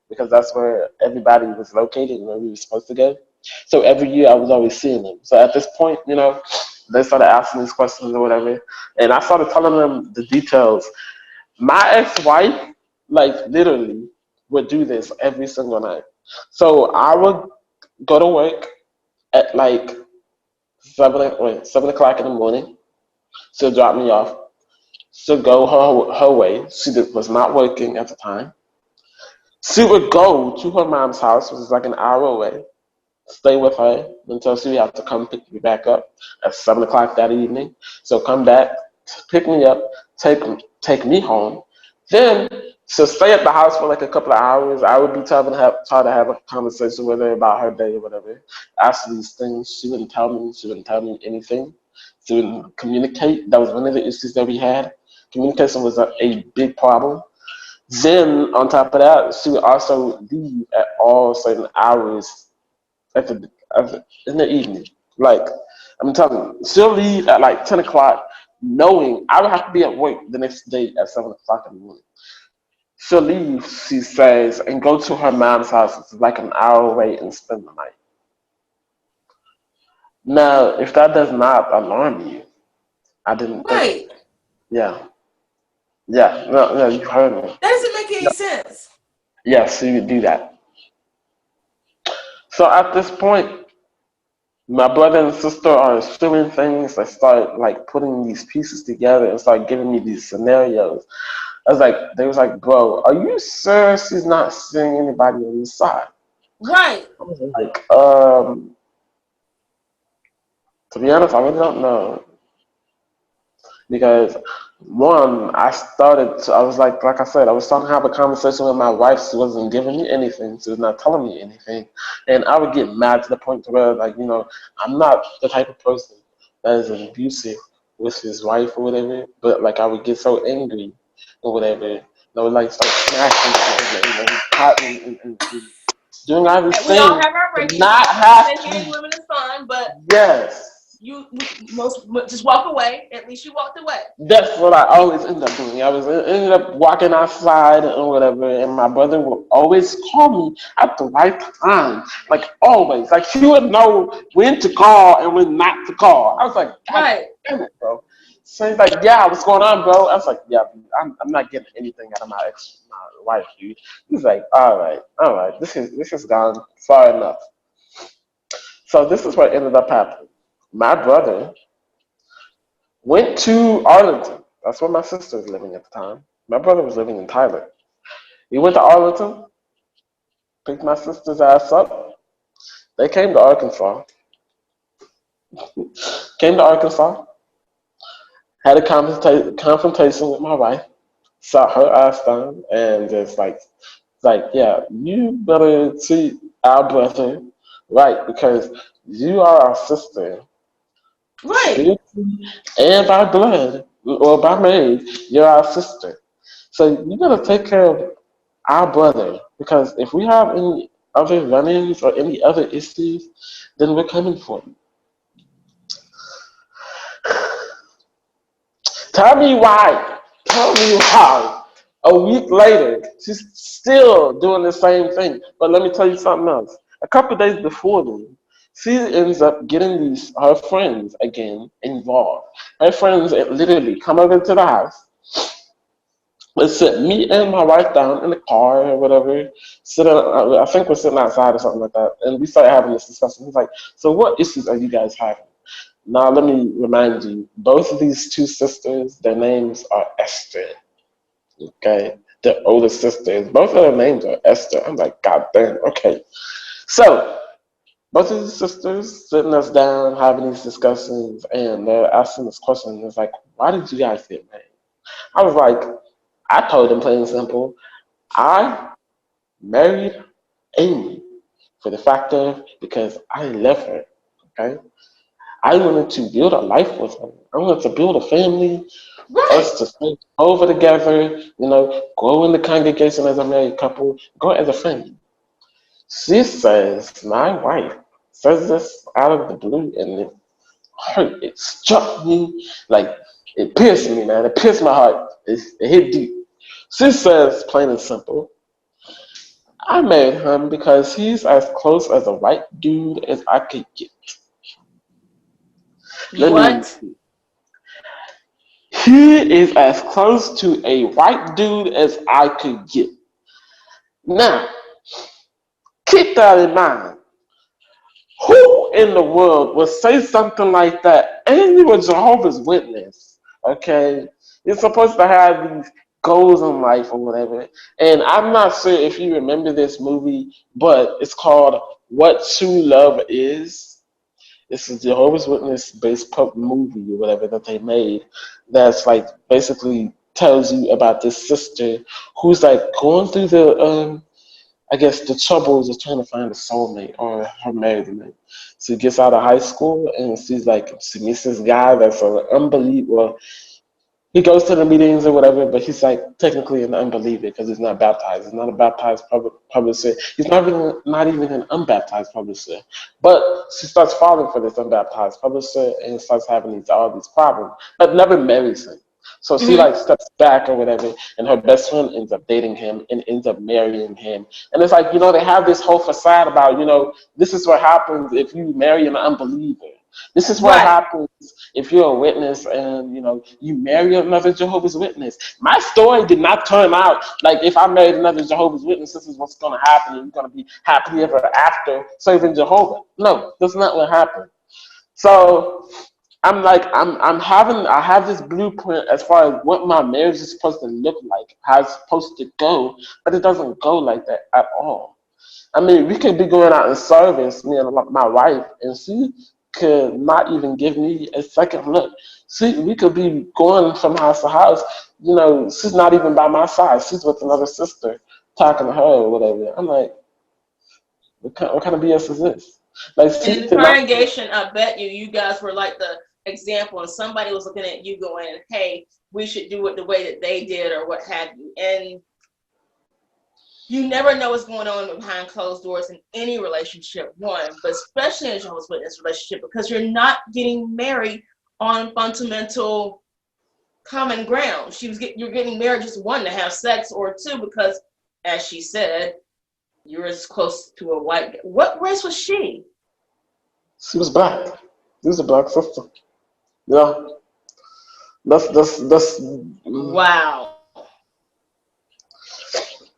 because that's where everybody was located and where we were supposed to go. So every year I was always seeing them. So at this point, they started asking these questions or whatever, and I started telling them the details. My ex-wife, like literally, would do this every single night. So I would go to work at like 7 o'clock in the morning. She'll drop me off. She'll go her way. Was not working at the time. She would go to her mom's house, which is like an hour away, stay with her until she would have to come pick me back up at 7 o'clock that evening. So come back, pick me up, take me home. Then she'll stay at the house for like a couple of hours. I would be try to have a conversation with her about her day or whatever. Ask these things. She wouldn't tell me. She wouldn't tell me anything. She wouldn't communicate. That was one of the issues that we had. Communication was a big problem. Then on top of that, she would also leave at all certain hours in the evening. Like I'm telling you, she'll leave at like 10 o'clock, knowing I would have to be at work the next day at 7 o'clock in the morning. She'll leave, she says, and go to her mom's house. It's like an hour away and spend the night. Now, if that does not alarm you, I didn't think. Right. Yeah, yeah, no, no, you heard me. That doesn't make any sense. Yeah, she would do that. So at this point, My brother and sister are assuming things. They start like putting these pieces together and start giving me these scenarios. I was like, they was like, bro, are you sure she's not seeing anybody on the side? Right. I was like, to be honest, I really don't know because one, I was like I said, I was trying to have a conversation with my wife. She wasn't giving me anything. She was not telling me anything, and I would get mad to the point to where, like, I'm not the type of person that is abusive with his wife or whatever. But like, I would get so angry or whatever. I would like start smashing and fighting and doing all these We all things have our to breaking not points. I'm not have saying hitting to. women is fun, but Yes. most just walk away. At least you walked away. That's what I always end up doing. I was ended up walking outside or whatever, and my brother would always call me at the right time, like always. Like he would know when to call and when not to call. I was like, God Right. damn it, bro. So he's like, yeah, what's going on, bro? I was like, yeah, dude, I'm not getting anything out of my wife, dude. He's like, all right, this has gone far enough. So this is what ended up happening. My brother went to Arlington. That's where my sister was living at the time. My brother was living in Thailand. He went to Arlington, picked my sister's ass up. They came to Arkansas. Came to Arkansas, had a confrontation with my wife, sat her ass down, and just like, yeah, you better treat our brother right because you are our sister. Right. Spiritually and by blood or by marriage, you're our sister. So you gotta take care of our brother because if we have any other run-ins or any other issues, then we're coming for you. Tell me why. Tell me why. A week later, she's still doing the same thing. But let me tell you something else. A couple of days before then, she ends up getting her friends again involved. Her friends literally come over to the house. Let's sit me and my wife down in the car or whatever. I think we're sitting outside or something like that, and we started having this discussion. He's like, "So what issues are you guys having?" Now let me remind you, both of these two sisters, their names are Esther. Okay, their older sisters, both of their names are Esther. I'm like, God damn. Okay, so both of these sisters sitting us down, having these discussions, and they're asking this question. It's like, why did you guys get married? I was like, I told them plain and simple. I married Amy for the fact of because I love her. Okay, I wanted to build a life with her. I wanted to build a family, Right. us to stay over together, grow in the congregation as a married couple, grow as a family. She says, my wife says this out of the blue, and it hurt. It struck me like it pierced me, man. It pierced my heart. It hit deep. She says, plain and simple, I married him because he's as close as a white dude as I could get. Let me. What? He is as close to a white dude as I could get. Now, keep that in mind. Who in the world would say something like that? And you a Jehovah's Witness, okay? You're supposed to have these goals in life or whatever. And I'm not sure if you remember this movie, but it's called What True Love Is. This is Jehovah's Witness based movie or whatever that they made. That's like basically tells you about this sister who's like going through I guess the troubles of trying to find a soulmate or her married mate. She gets out of high school and she meets this guy that's an unbeliever. Well, he goes to the meetings or whatever, but he's like technically an unbeliever because he's not baptized. He's not a baptized publisher. He's not even an unbaptized publisher. But she starts falling for this unbaptized publisher and starts having all these problems, but never marries him. So she Hmm. like steps back or whatever, and her best friend ends up dating him and ends up marrying him. And it's like, they have this whole facade about, this is what happens if you marry an unbeliever. This is what Right. happens if you're a witness and you marry another Jehovah's Witness. My story did not turn out like if I married another Jehovah's Witness, this is what's going to happen. And you're going to be happily ever after serving Jehovah. No, that's not what happened. So I have this blueprint as far as what my marriage is supposed to look like, how it's supposed to go, but it doesn't go like that at all. I mean, we could be going out in service, me and my wife, and she could not even give me a second look. See, we could be going from house to house. You know, she's not even by my side. She's with another sister talking to her or whatever. I'm like, what kind of BS is this? Like, And she in the did not. congregation, I bet you guys were like the example, and somebody was looking at you going, hey, we should do it the way that they did or what have you. And you never know what's going on behind closed doors in any relationship, one, but especially in a Jehovah's Witness relationship, because you're not getting married on fundamental common ground. You're getting married just one to have sex, or two because, as she said, you're as close to a white. What race was she? She was black. She was a black sister. Yeah, that's. Wow.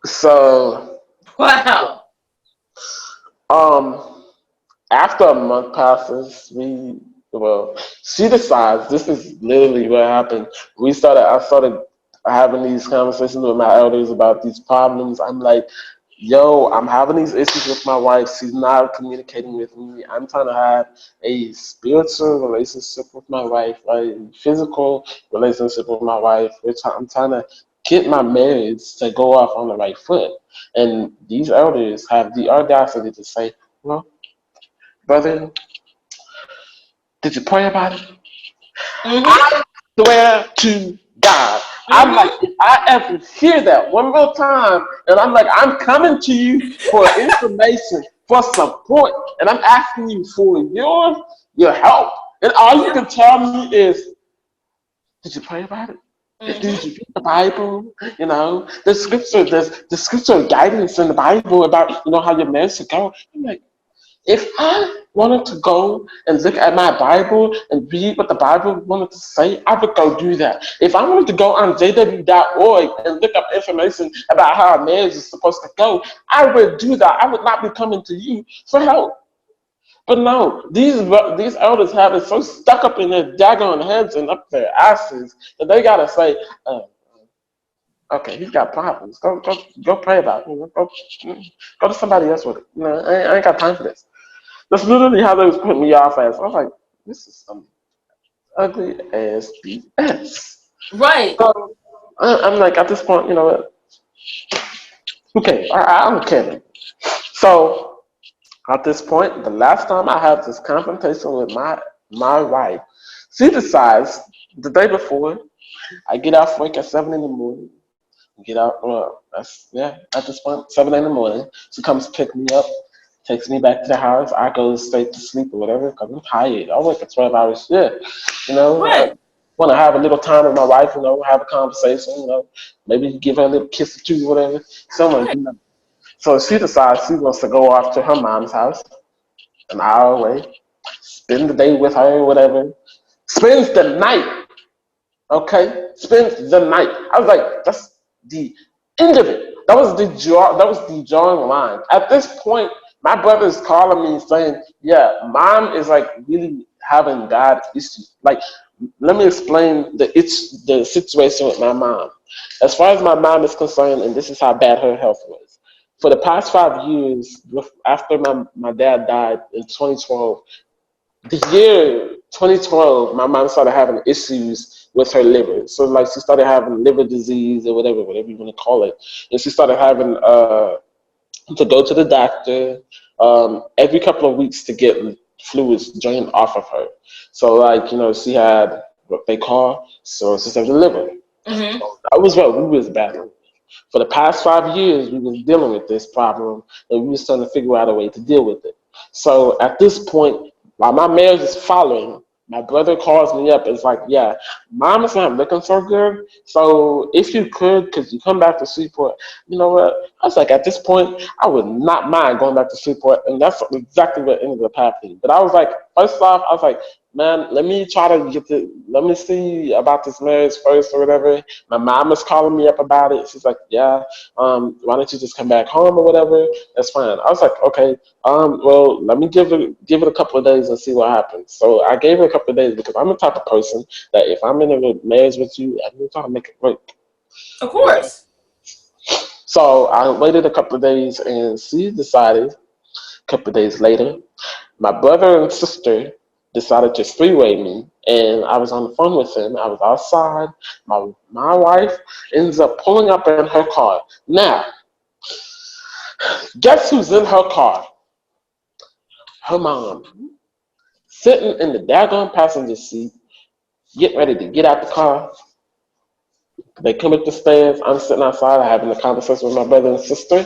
So, Wow. um, after a month passes, she decides, this is literally what happened. I started having these conversations with my elders about these problems. I'm like, yo, I'm having these issues with my wife. She's not communicating with me. I'm trying to have a spiritual relationship with my wife, a physical relationship with my wife, which I'm trying to get my marriage to go off on the right foot. And these elders have the audacity to say, well, brother, did you pray about it? Mm-hmm. I swear to God. I'm like, Mm-hmm. if I ever hear that one more time, and I'm like, I'm coming to you for information, for support, and I'm asking you for your help. And all you can tell me is, did you pray about it? Did Mm-hmm. you read the Bible? You know, there's the scripture guidance in the Bible about, how your marriage should go. I'm like, if I wanted to go and look at my Bible and read what the Bible wanted to say, I would go do that. If I wanted to go on jw.org and look up information about how a marriage is supposed to go, I would do that. I would not be coming to you for help. But no, these elders have it so stuck up in their daggone heads and up their asses that they gotta say, okay, he's got problems. Go pray about it. Go to somebody else with it. I ain't got time for this. That's literally how they was putting me off as. I was like, this is some ugly ass BS. Right. So I'm like, at this point, you know what? Who cares? I don't care. So at this point, the last time I had this confrontation with my wife, she decides the day before, I get off work at 7 in the morning. Get out, well, at this point, 7 in the morning. She comes pick me up, takes me back to the house. I go straight to sleep or whatever because I'm tired. I work a 12-hour shift. I Right. want to have a little time with my wife, have a conversation, maybe give her a little kiss or two, whatever. Someone, Right. So she decides she wants to go off to her mom's house, an hour away, spend the day with her, whatever. Spends the night. Okay, spends the night. I was like, that's the end of it. That was the drawing line. At this point, my brother is calling me saying, "Yeah, mom is like really having bad issues." Like, let me explain the situation with my mom. As far as my mom is concerned, and this is how bad her health was. For the past 5 years, after my dad died in 2012, the year 2012, my mom started having issues with her liver. So like she started having liver disease or whatever you want to call it, and she started having to go to the doctor every couple of weeks to get fluids drained off of her. So like she had what they call cirrhosis of the liver. Mm-hmm. That was what we was battling. For the past 5 years, we was dealing with this problem, and we was trying to figure out a way to deal with it. So at this point, while my marriage is following, my brother calls me up and it's like, yeah, mom is not looking so good. So if you could you come back to Shreveport? You know what? I was like, at this point, I would not mind going back to Shreveport, and that's exactly what ended up happening. But I was like, first off, I was like, man, let me see about this marriage first or whatever. My mom was calling me up about it. She's like, yeah, why don't you just come back home or whatever? That's fine. I was like, okay, well, let me give it a couple of days and see what happens. So I gave it a couple of days because I'm the type of person that if I'm in a marriage with you, I'm gonna try to make it work. Of You know? course. So I waited a couple of days and she decided a couple of days later my brother and sister decided to three-way me, and I was on the phone with him. I was outside. My wife ends up pulling up in her car. Now, guess who's in her car? Her mom, sitting in the daggone passenger seat, getting ready to get out the car. They come up the stairs. I'm sitting outside having a conversation with my brother and sister.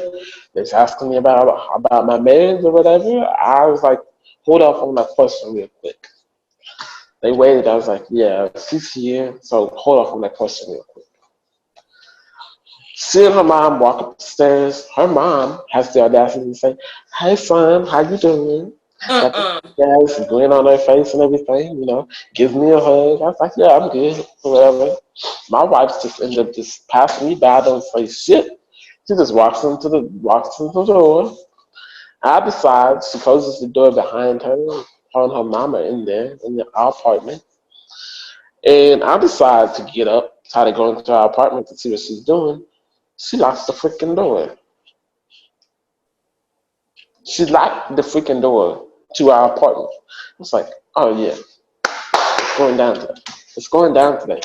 They're asking me about my marriage or whatever. I was like, hold off on that question real quick. They waited. I was like, yeah, she's here. So hold off on that question real quick. She and her mom walk up the stairs. Her mom has the audacity to say, hey, son, how you doing? Got the Uh-uh. guys grin on her face and everything, gives me a hug. I was like, yeah, I'm good, or whatever. My wife just ended up just passing me by, don't say shit. She just walks into the door. I decide she closes the door behind her. Her and her mama in there in our apartment. And I decide to get up, try to go into our apartment to see what she's doing. She locks the freaking door. She locked the freaking door to our apartment. It's like, oh yeah, it's going down today. It's going down today.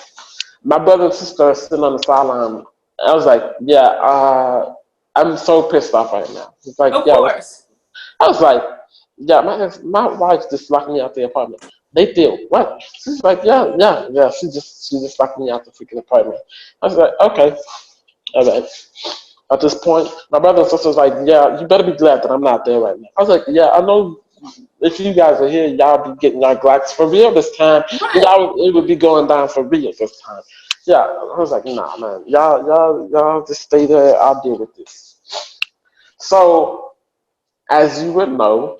My brother and sister are sitting on the sideline. I was like, yeah, I'm so pissed off right now. It's like, Of yeah, course. I was like, yeah, my wife just locked me out the apartment. They did what? She's like, yeah. She just locked me out the freaking apartment. I was like, okay, all right. At this point, my brother and sister was like, yeah, you better be glad that I'm not there right now. I was like, yeah, I know if you guys are here, y'all be getting your Glocks for real this time. Right. It would be going down for real this time. Yeah, I was like, nah, man, y'all just stay there. I'll deal with this. So, as you would know,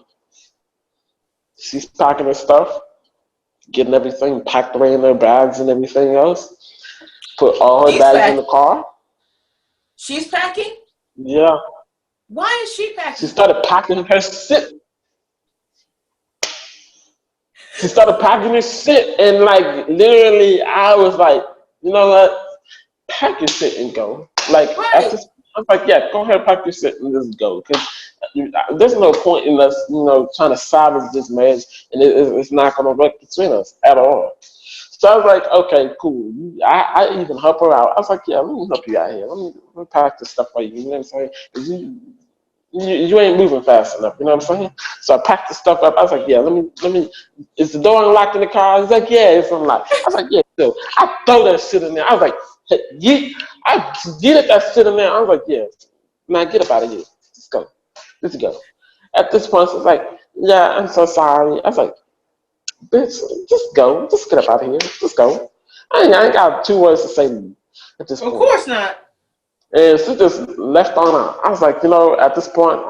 she's packing her stuff, getting everything packed away in her bags and everything else. Put all her She's bags in the packing. car. She's packing? Yeah, Why is she she packing? started packing her shit. She started packing her shit, and like literally, I was like, you know what? Pack your shit and go. Like Right. after, I'm like, yeah, go ahead, pack your shit and just go. Because there's no point in us, trying to salvage this marriage, and it's not gonna work between us at all. So I was like, okay, cool. I even help her out. I was like, yeah, let me help you out here. Let me pack this stuff for you. You know what I'm saying? 'Cause you ain't moving fast enough. You know what I'm saying? So I packed the stuff up. I was like, yeah, let me. Is the door unlocked in the car? He's like, yeah, it's unlocked. I was like, yeah, so I throw that shit in there. I was like, hey, yeet. I yeeted that shit in there. I was like, yeah, now get up out of here. Let's go. Let's go. At this point, it's like, yeah, I'm so sorry. I was like, bitch, just go. Just get up out of here. Just go. I ain't got two words to say to you at this Of point. course not. And she just left on out. I was like, at this point,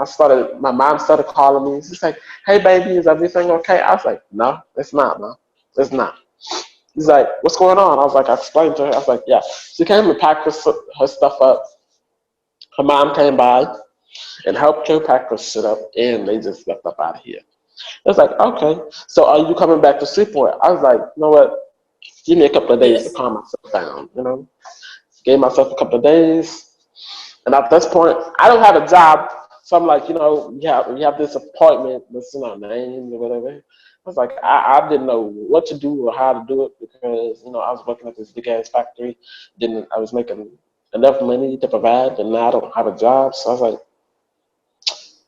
my mom started calling me. She's like, hey, baby, is everything okay? I was like, no, it's not, no. It's not. She's like, what's going on? I was like, I explained to her. I was like, yeah. She came and packed her stuff up. Her mom came by and helped her pack her shit up, and they just left up out of here. I was like, okay. So are you coming back to Freeport? I was like, you know what? Give me a couple of days to Yes. calm myself down. Gave myself a couple of days. And at this point, I don't have a job. So I'm like, we have this appointment that's in our names or whatever. I was like, I didn't know what to do or how to do it because, I was working at this big ass factory. I was making enough money to provide, and now I don't have a job. So I was like,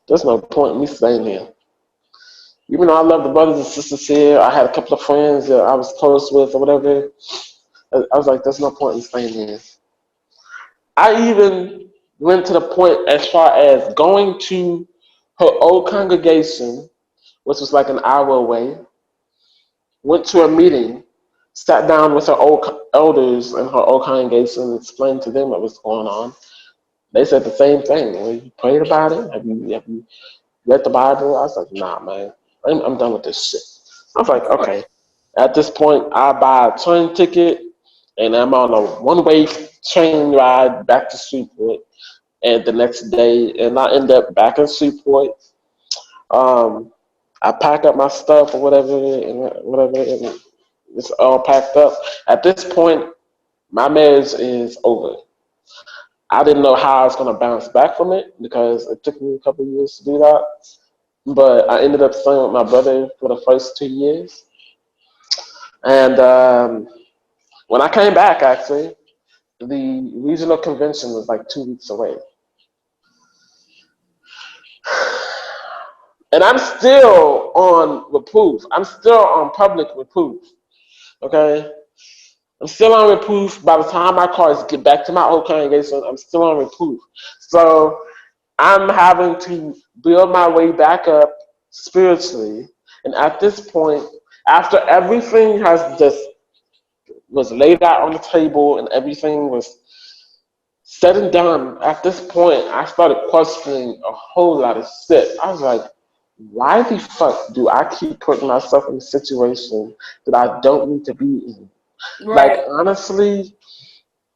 there's no point in me staying here. Even though I love the brothers and sisters here, I had a couple of friends that I was close with or whatever. I was like, there's no point in staying here. I even went to the point as far as going to her old congregation, which was like an hour away, went to a meeting, sat down with her old elders in her old congregation, and explained to them what was going on. They said the same thing. Well, you prayed about it? Have you read the Bible? I was like, nah, man. I'm done with this shit. I was like, Of course. okay. At this point, I buy a train ticket and I'm on a one-way train ride back to Shreveport. And the next day, and I end up back in Shreveport. Um, I pack up my stuff or whatever, and it's all packed up. At this point, my marriage is over. I didn't know how I was going to bounce back from it because it took me a couple of years to do that. But I ended up staying with my brother for the first 2 years. And when I came back, actually, the regional convention was like 2 weeks away. And I'm still on reproof. I'm still on public reproof. Okay? I'm still on reproof. By the time my cars get back to my old congregation, I'm still on reproof. So I'm having to build my way back up spiritually. And at this point, after everything has just was laid out on the table and everything was said and done, at this point, I started questioning a whole lot of shit. I was like, why the fuck do I keep putting myself in a situation that I don't need to be in? Like, Right. honestly,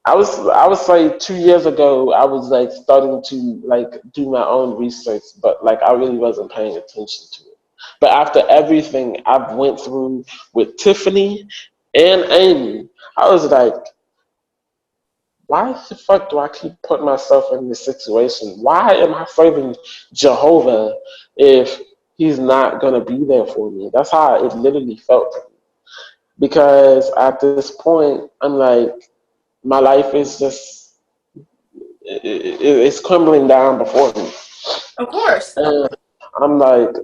I would say 2 years ago I was like starting to like do my own research, but like I really wasn't paying attention to it. But after everything I've went through with Tiffany and Amy, I was like, why the fuck do I keep putting myself in this situation? Why am I serving Jehovah if he's not gonna be there for me? That's how it literally felt to me. Because at this point, I'm like, my life is just it's crumbling down before me. Of course. And I'm like,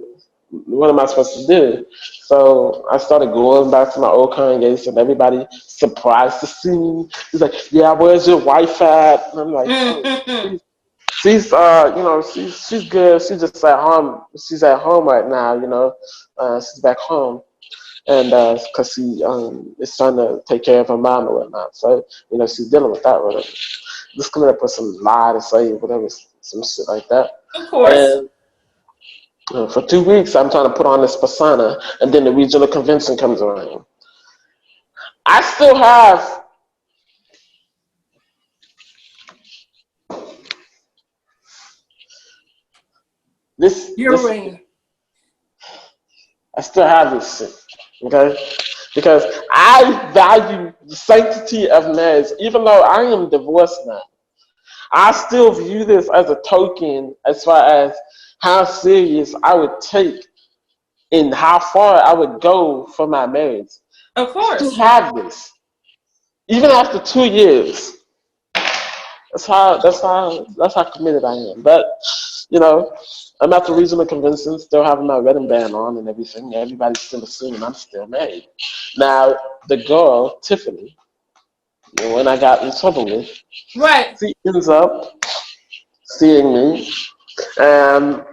what am I supposed to do? So I started going back to my old congregation. Everybody surprised to see me. He's like, "Yeah, where's your wife at?" And I'm like, "Oh, Mm-hmm. she's she's good. She's just at home. She's at home right now. She's back home." And because she is trying to take care of her mom or whatnot, so she's dealing with that, whatever. Just coming up with some lie to say whatever, some shit like that. Of course. And for 2 weeks, I'm trying to put on this persona, and then the regional convention comes around. I still have this. Your This ring. I still have this shit. Okay, because I value the sanctity of marriage, even though I am divorced now. I still view this as a token as far as how serious I would take and how far I would go for my marriage. Of I still course. have this, even after 2 years. That's how committed I am. But you know, I'm at the regional convention, still having my wedding band on and everything. Everybody's still assuming I'm still married. Now, the girl Tiffany, when I got in trouble with, Right. she ends up seeing me, and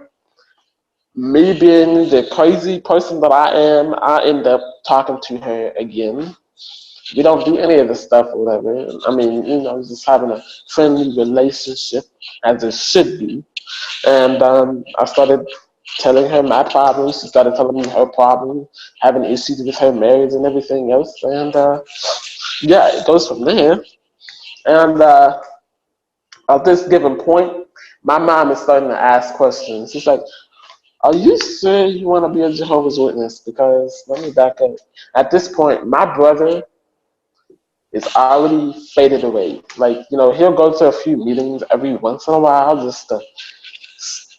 me being the crazy person that I am, I end up talking to her again. We don't do any of this stuff or whatever. I mean, just having a friendly relationship as it should be. And I started telling her my problems. She started telling me her problems, having issues with her marriage and everything else. And yeah, it goes from there. And at this given point, my mom is starting to ask questions. She's like, are you sure you want to be a Jehovah's Witness? Because let me back up. At this point, my brother is already faded away. Like, he'll go to a few meetings every once in a while just to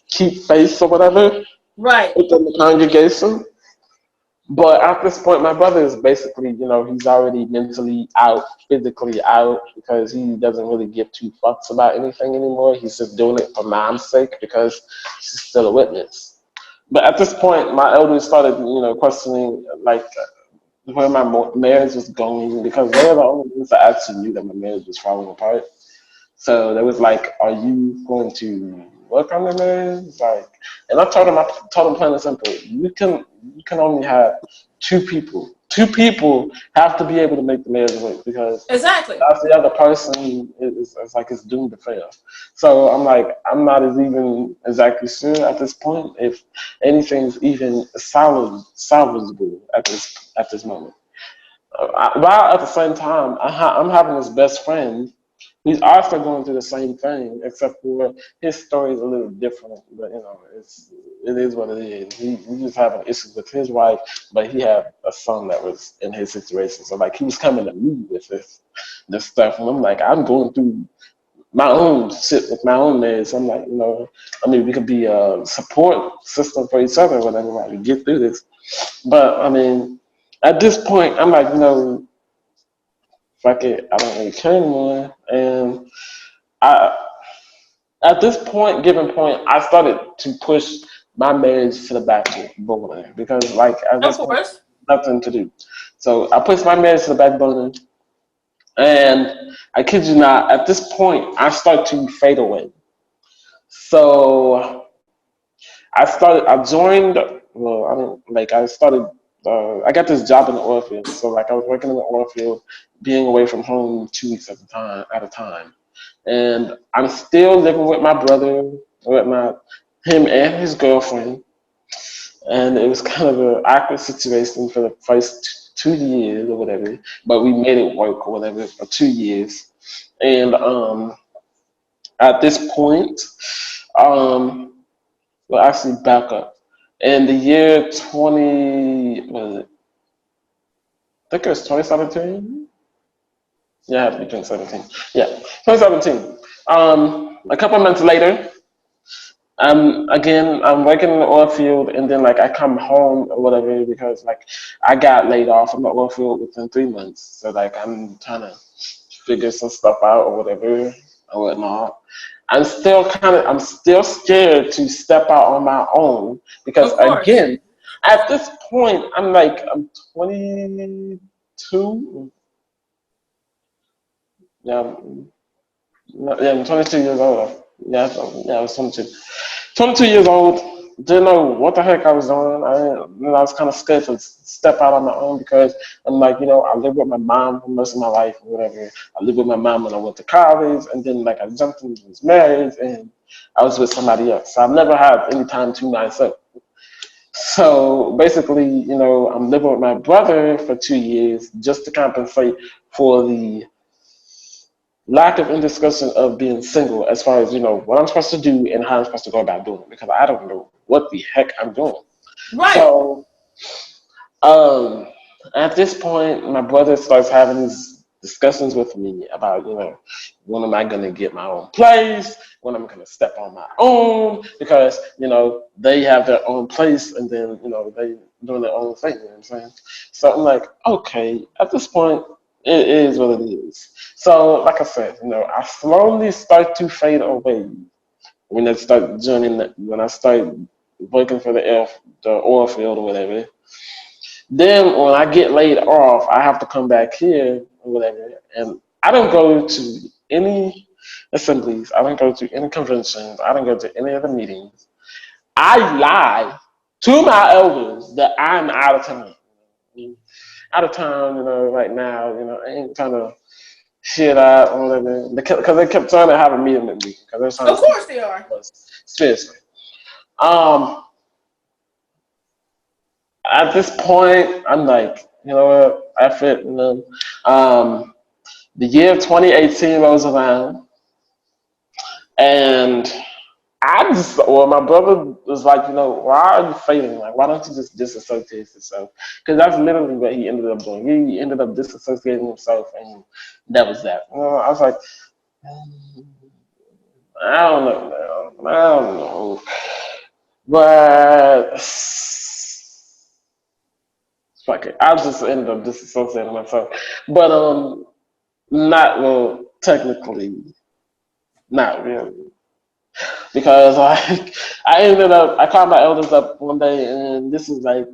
keep face or whatever Right. within the congregation. But at this point, my brother is basically, he's already mentally out, physically out, because he doesn't really give two fucks about anything anymore. He's just doing it for mom's sake because she's still a witness. But at this point, my elders started, questioning like where my marriage was going because they're the only ones that actually knew that my marriage was falling apart. So they was like, "Are you going to work on the marriage?" Like, and I told them plain and simple, you can only have two people. Two people have to be able to make the marriage work because Exactly. that's the other person is like it's doomed to fail. So I'm like, I'm not as even exactly sure at this point if anything's even salvageable at this moment. while at the same time, I'm having this best friend. He's also going through the same thing, except for his story is a little different. But it is what it is. He just having issues with his wife, but he had a son that was in his situation. So like he was coming to me with this stuff, and I'm like, I'm going through my own shit with my own meds. I'm like, I mean, we could be a support system for each other, whatever, like we get through this. But I mean, at this point, I'm like, fuck it, I don't really care anymore. And I, at this point, given point, I started to push my marriage to the back burner because, like, at Of this point, course. nothing to do. So I pushed my marriage to the back burner, and I kid you not, at this point, I start to fade away. So I joined, well, I mean, like, I got this job in the oil field. So, like, I was working in the oil field, being away from home 2 weeks at a time. And I'm still living with my brother, him and his girlfriend. And it was kind of an awkward situation for the first 2 years or whatever, but we made it work or whatever for 2 years. And at this point, um, well, actually, back up. In the year 20, was it? I think it was 2017. Yeah, it had to be 2017. Yeah, 2017. A couple months later, I'm working in the oil field, and then like I come home or whatever because like I got laid off from the oil field within 3 months. So like I'm trying to figure some stuff out or whatever or whatnot. I'm still scared to step out on my own because Of course. again, at this point I'm 22. Yeah, yeah, I'm 22 years old. Yeah, I was 22. 22 years old, didn't know what the heck I was doing. I was kind of scared to step out on my own because I'm like, I lived with my mom for most of my life or whatever. I lived with my mom when I went to college, and then like I jumped into this marriage, and I was with somebody else. So I've never had any time to myself. So basically, I'm living with my brother for 2 years just to compensate for the lack of indiscretion of being single as far as what I'm supposed to do and how I'm supposed to go about doing it because I don't know what the heck I'm doing. Right. So um, at this point, my brother starts having these discussions with me about when am I going to get my own place, when I'm going to step on my own because they have their own place and then they doing their own thing. You know what I'm saying? So I'm like, okay, at this point, it is what it is. So, like I said, I slowly start to fade away when I start working for the oil field or whatever. Then when I get laid off, I have to come back here or whatever. And I don't go to any assemblies. I don't go to any conventions. I don't go to any other meetings. I lie to my elders that I'm out of town. Out of town, right now, I ain't trying to shit out or whatever. Because they kept trying to have a meeting with me. Because they're trying Of to see course they are. us. Seriously. Um, at this point, I'm like, you know what? I fit, the year 2018 rolls around, and my brother was like, why are you failing? Like, why don't you just disassociate yourself? Because that's literally what he ended up doing. He ended up disassociating himself, and that was that. I was like, I don't know, man. I don't know. But fuck it. I just ended up disassociating myself. But not well, technically, not really. Because like I called my elders up one day and this is like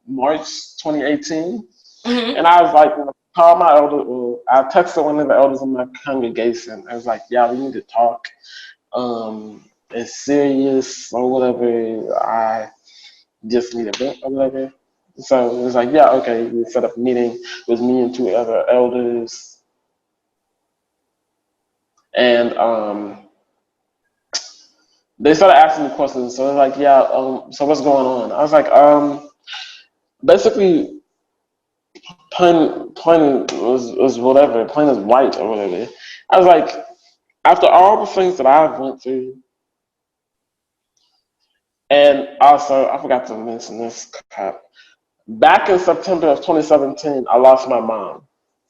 March 2018. Hmm. And I was like, call my elder I texted one of the elders in my congregation. I was like, yeah, we need to talk. It's serious or whatever. I just need a vent or whatever. So it was like, yeah, okay. We set up a meeting with me and two other elders. And they started asking me questions. So they're like, yeah, so what's going on? I was like, basically, plain was whatever, plain as white or whatever. I was like, after all the things that I've went through, and also I forgot to mention this crap. Back in September of 2017, I lost my mom.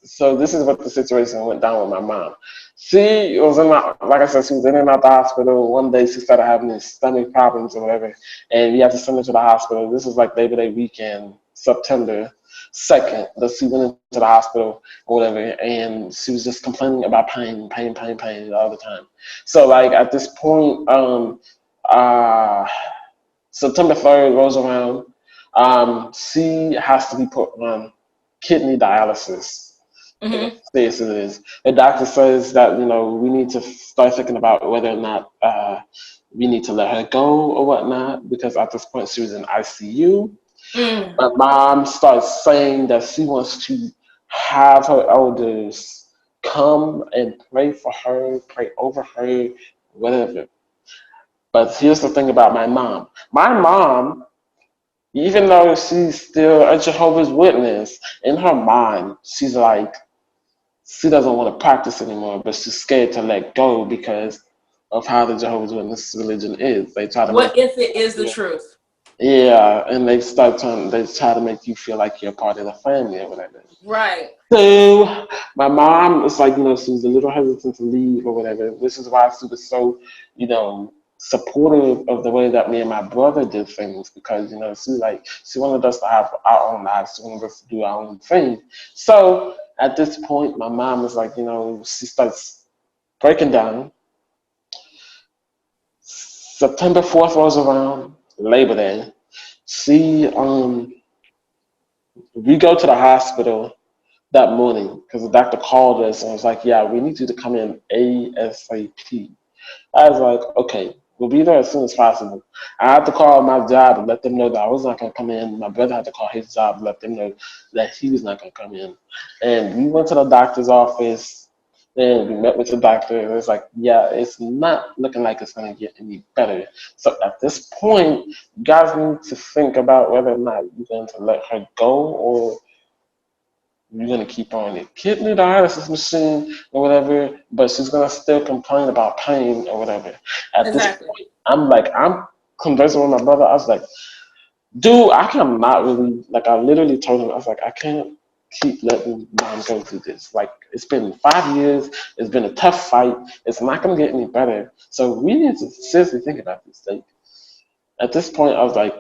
So this is what the situation went down with my mom. She was in my, like I said, she was in and out the hospital. One day she started having these stomach problems or whatever, and we had to send her to the hospital. This was like Labor Day weekend, September 2nd, that she went into the hospital or whatever, and she was just complaining about pain all the time. So like at this point, uh, September 3rd rolls around. She has to be put on kidney dialysis. Mm-hmm. Yes, it is. The doctor says that we need to start thinking about whether or not we need to let her go or whatnot because at this point she was in ICU. Mm. My mom starts saying that she wants to have her elders come and pray for her, pray over her, whatever. But here's the thing about my mom. My mom, even though she's still a Jehovah's Witness, in her mind, she's like, she doesn't want to practice anymore, but she's scared to let go because of how the Jehovah's Witness religion is. They try to make What if it is the truth? yeah, and they try to make you feel like you're part of the family or whatever. Right. So my mom is like, she's a little hesitant to leave or whatever, which is why she was so, supportive of the way that me and my brother did things because, she wanted us to have our own lives. She wanted us to do our own thing. So at this point, my mom is like, she starts breaking down. September 4th rolls around, Labor Day. She, we go to the hospital that morning because the doctor called us and was like, yeah, we need you to come in ASAP. I was like, okay, we'll be there as soon as possible. I had to call my job and let them know that I was not going to come in. My brother had to call his job and let them know that he was not going to come in. And we went to the doctor's office and we met with the doctor. And it was like, yeah, it's not looking like it's going to get any better. So at this point, you guys need to think about whether or not you're going to let her go or you're gonna keep on the kidney dialysis machine or whatever, but she's gonna still complain about pain or whatever. At this Exactly. point, I'm conversing with my brother. I was like, dude, I cannot really like. I literally told him I was like, I can't keep letting mom go through this. Like, it's been 5 years. It's been a tough fight. It's not gonna get any better. So we need to seriously think about this. Like, at this point, I was like,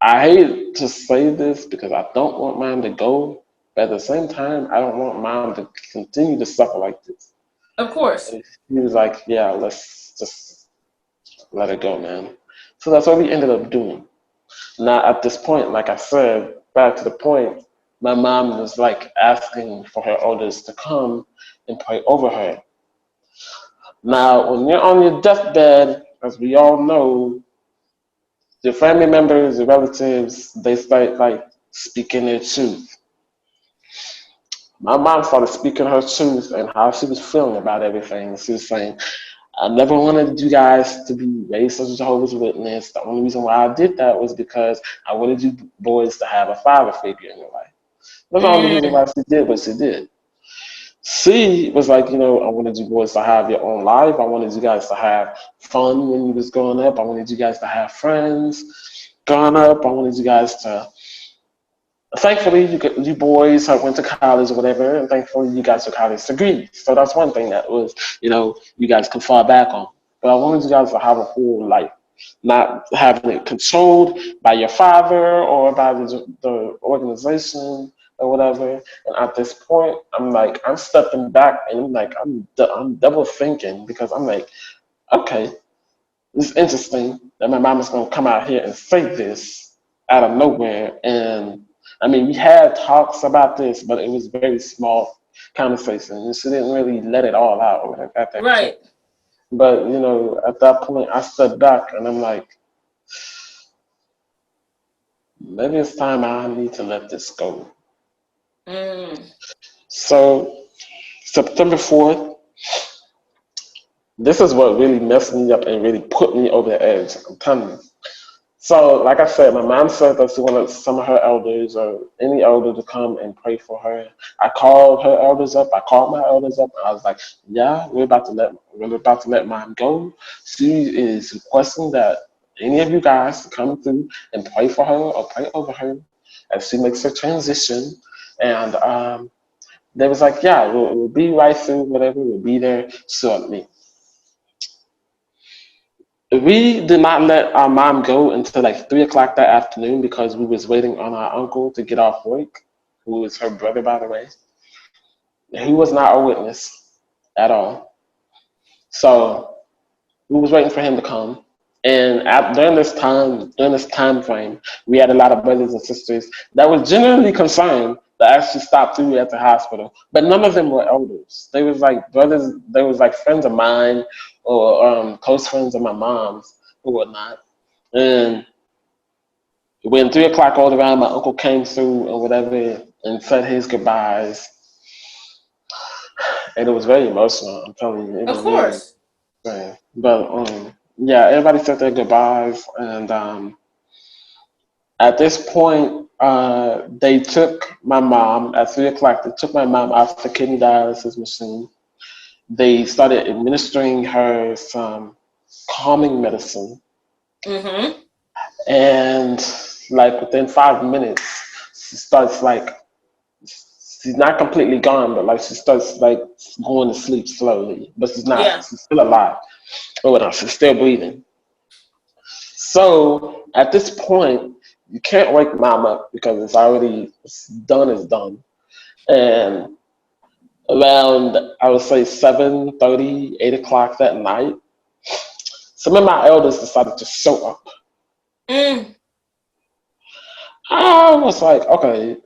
I hate to say this because I don't want mom to go, but at the same time, I don't want mom to continue to suffer like this. Of course. And he was like, yeah, let's just let her go, man. So that's what we ended up doing. Now, at this point, like I said, back to the point, my mom was like asking for her elders to come and pray over her. Now, when you're on your deathbed, as we all know, your family members, your relatives, they start like speaking their truth. My mom started speaking her truth and how she was feeling about everything. She was saying, I never wanted you guys to be raised as a Jehovah's Witness. The only reason why I did that was because I wanted you boys to have a father figure in your life. That's the only reason Mm. why she did what she did. She was like, I wanted you boys to have your own life. I wanted you guys to have fun when you was growing up. I wanted you guys to have friends growing up. I wanted you guys to thankfully, you boys have went to college or whatever, and thankfully you got your college degree. So that's one thing that was, you guys can fall back on. But I wanted you guys to have a whole life, not having it controlled by your father or by the organization or whatever. And at this point, I'm like, I'm stepping back and I'm like, I'm double thinking because I'm like, okay, it's interesting that my mom is going to come out here and say this out of nowhere. And I mean, we had talks about this, but it was very small conversation. And she didn't really let it all out at that point. Right. But, at that point, I stepped back and I'm like, maybe it's time I need to let this go. Mm. So, September 4th, this is what really messed me up and really put me over the edge. I'm telling you. So, like I said, my mom said that she wanted some of her elders or any elder to come and pray for her. I called her elders up. I called my elders up. And I was like, "Yeah, we're about to let mom go. She is requesting that any of you guys come through and pray for her or pray over her as she makes her transition." And they was like, "Yeah, we'll be right through. Whatever, we'll be there shortly." We did not let our mom go until like 3 o'clock that afternoon because we was waiting on our uncle to get off work, who is her brother, by the way. He was not a witness at all. So we was waiting for him to come. And during this time frame, we had a lot of brothers and sisters that was genuinely concerned that actually stopped through at the hospital. But none of them were elders. They was like brothers. They was like friends of mine or close friends of my mom's who were not. And when 3 o'clock rolled around, my uncle came through or whatever and said his goodbyes, and it was very emotional. I'm telling you, it Of was really course. great. But yeah, everybody said their goodbyes, and at this point, they took my mom at 3 o'clock. They took my mom off the kidney dialysis machine. They started administering her some calming medicine, Mm-hmm. and like within 5 minutes, she starts like she's not completely gone, but like she starts like going to sleep slowly. But she's not. Yeah. She's still alive. Oh no, she's still breathing. So at this point, you can't wake mom up because it's done is done. And around I would say 7:30, 8 o'clock that night, some of my elders decided to show up. Mm. I was like, okay,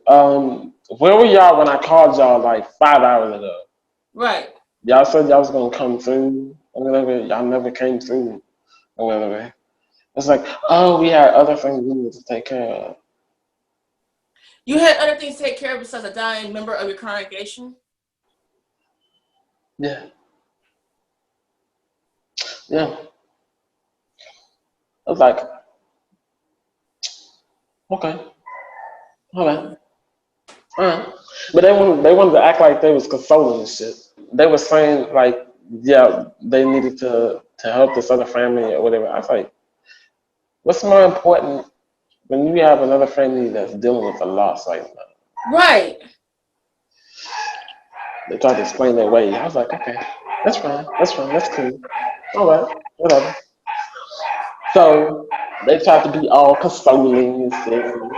where were y'all when I called y'all like 5 hours ago? Right. Y'all said y'all was gonna come through or whatever. Y'all never came through or whatever. It's like, oh, we had other things we needed to take care of. You had other things to take care of besides a dying member of your congregation? Yeah, yeah. I was like, okay, all right, all right. But they wanted to act like they was consoling and shit. They were saying like, yeah, they needed to help this other family or whatever. I was like, what's more important when you have another family that's dealing with a loss right now? Right. They tried to explain their way. I was like, okay, that's fine, that's cool. All right, whatever. So they tried to be all consoling and saying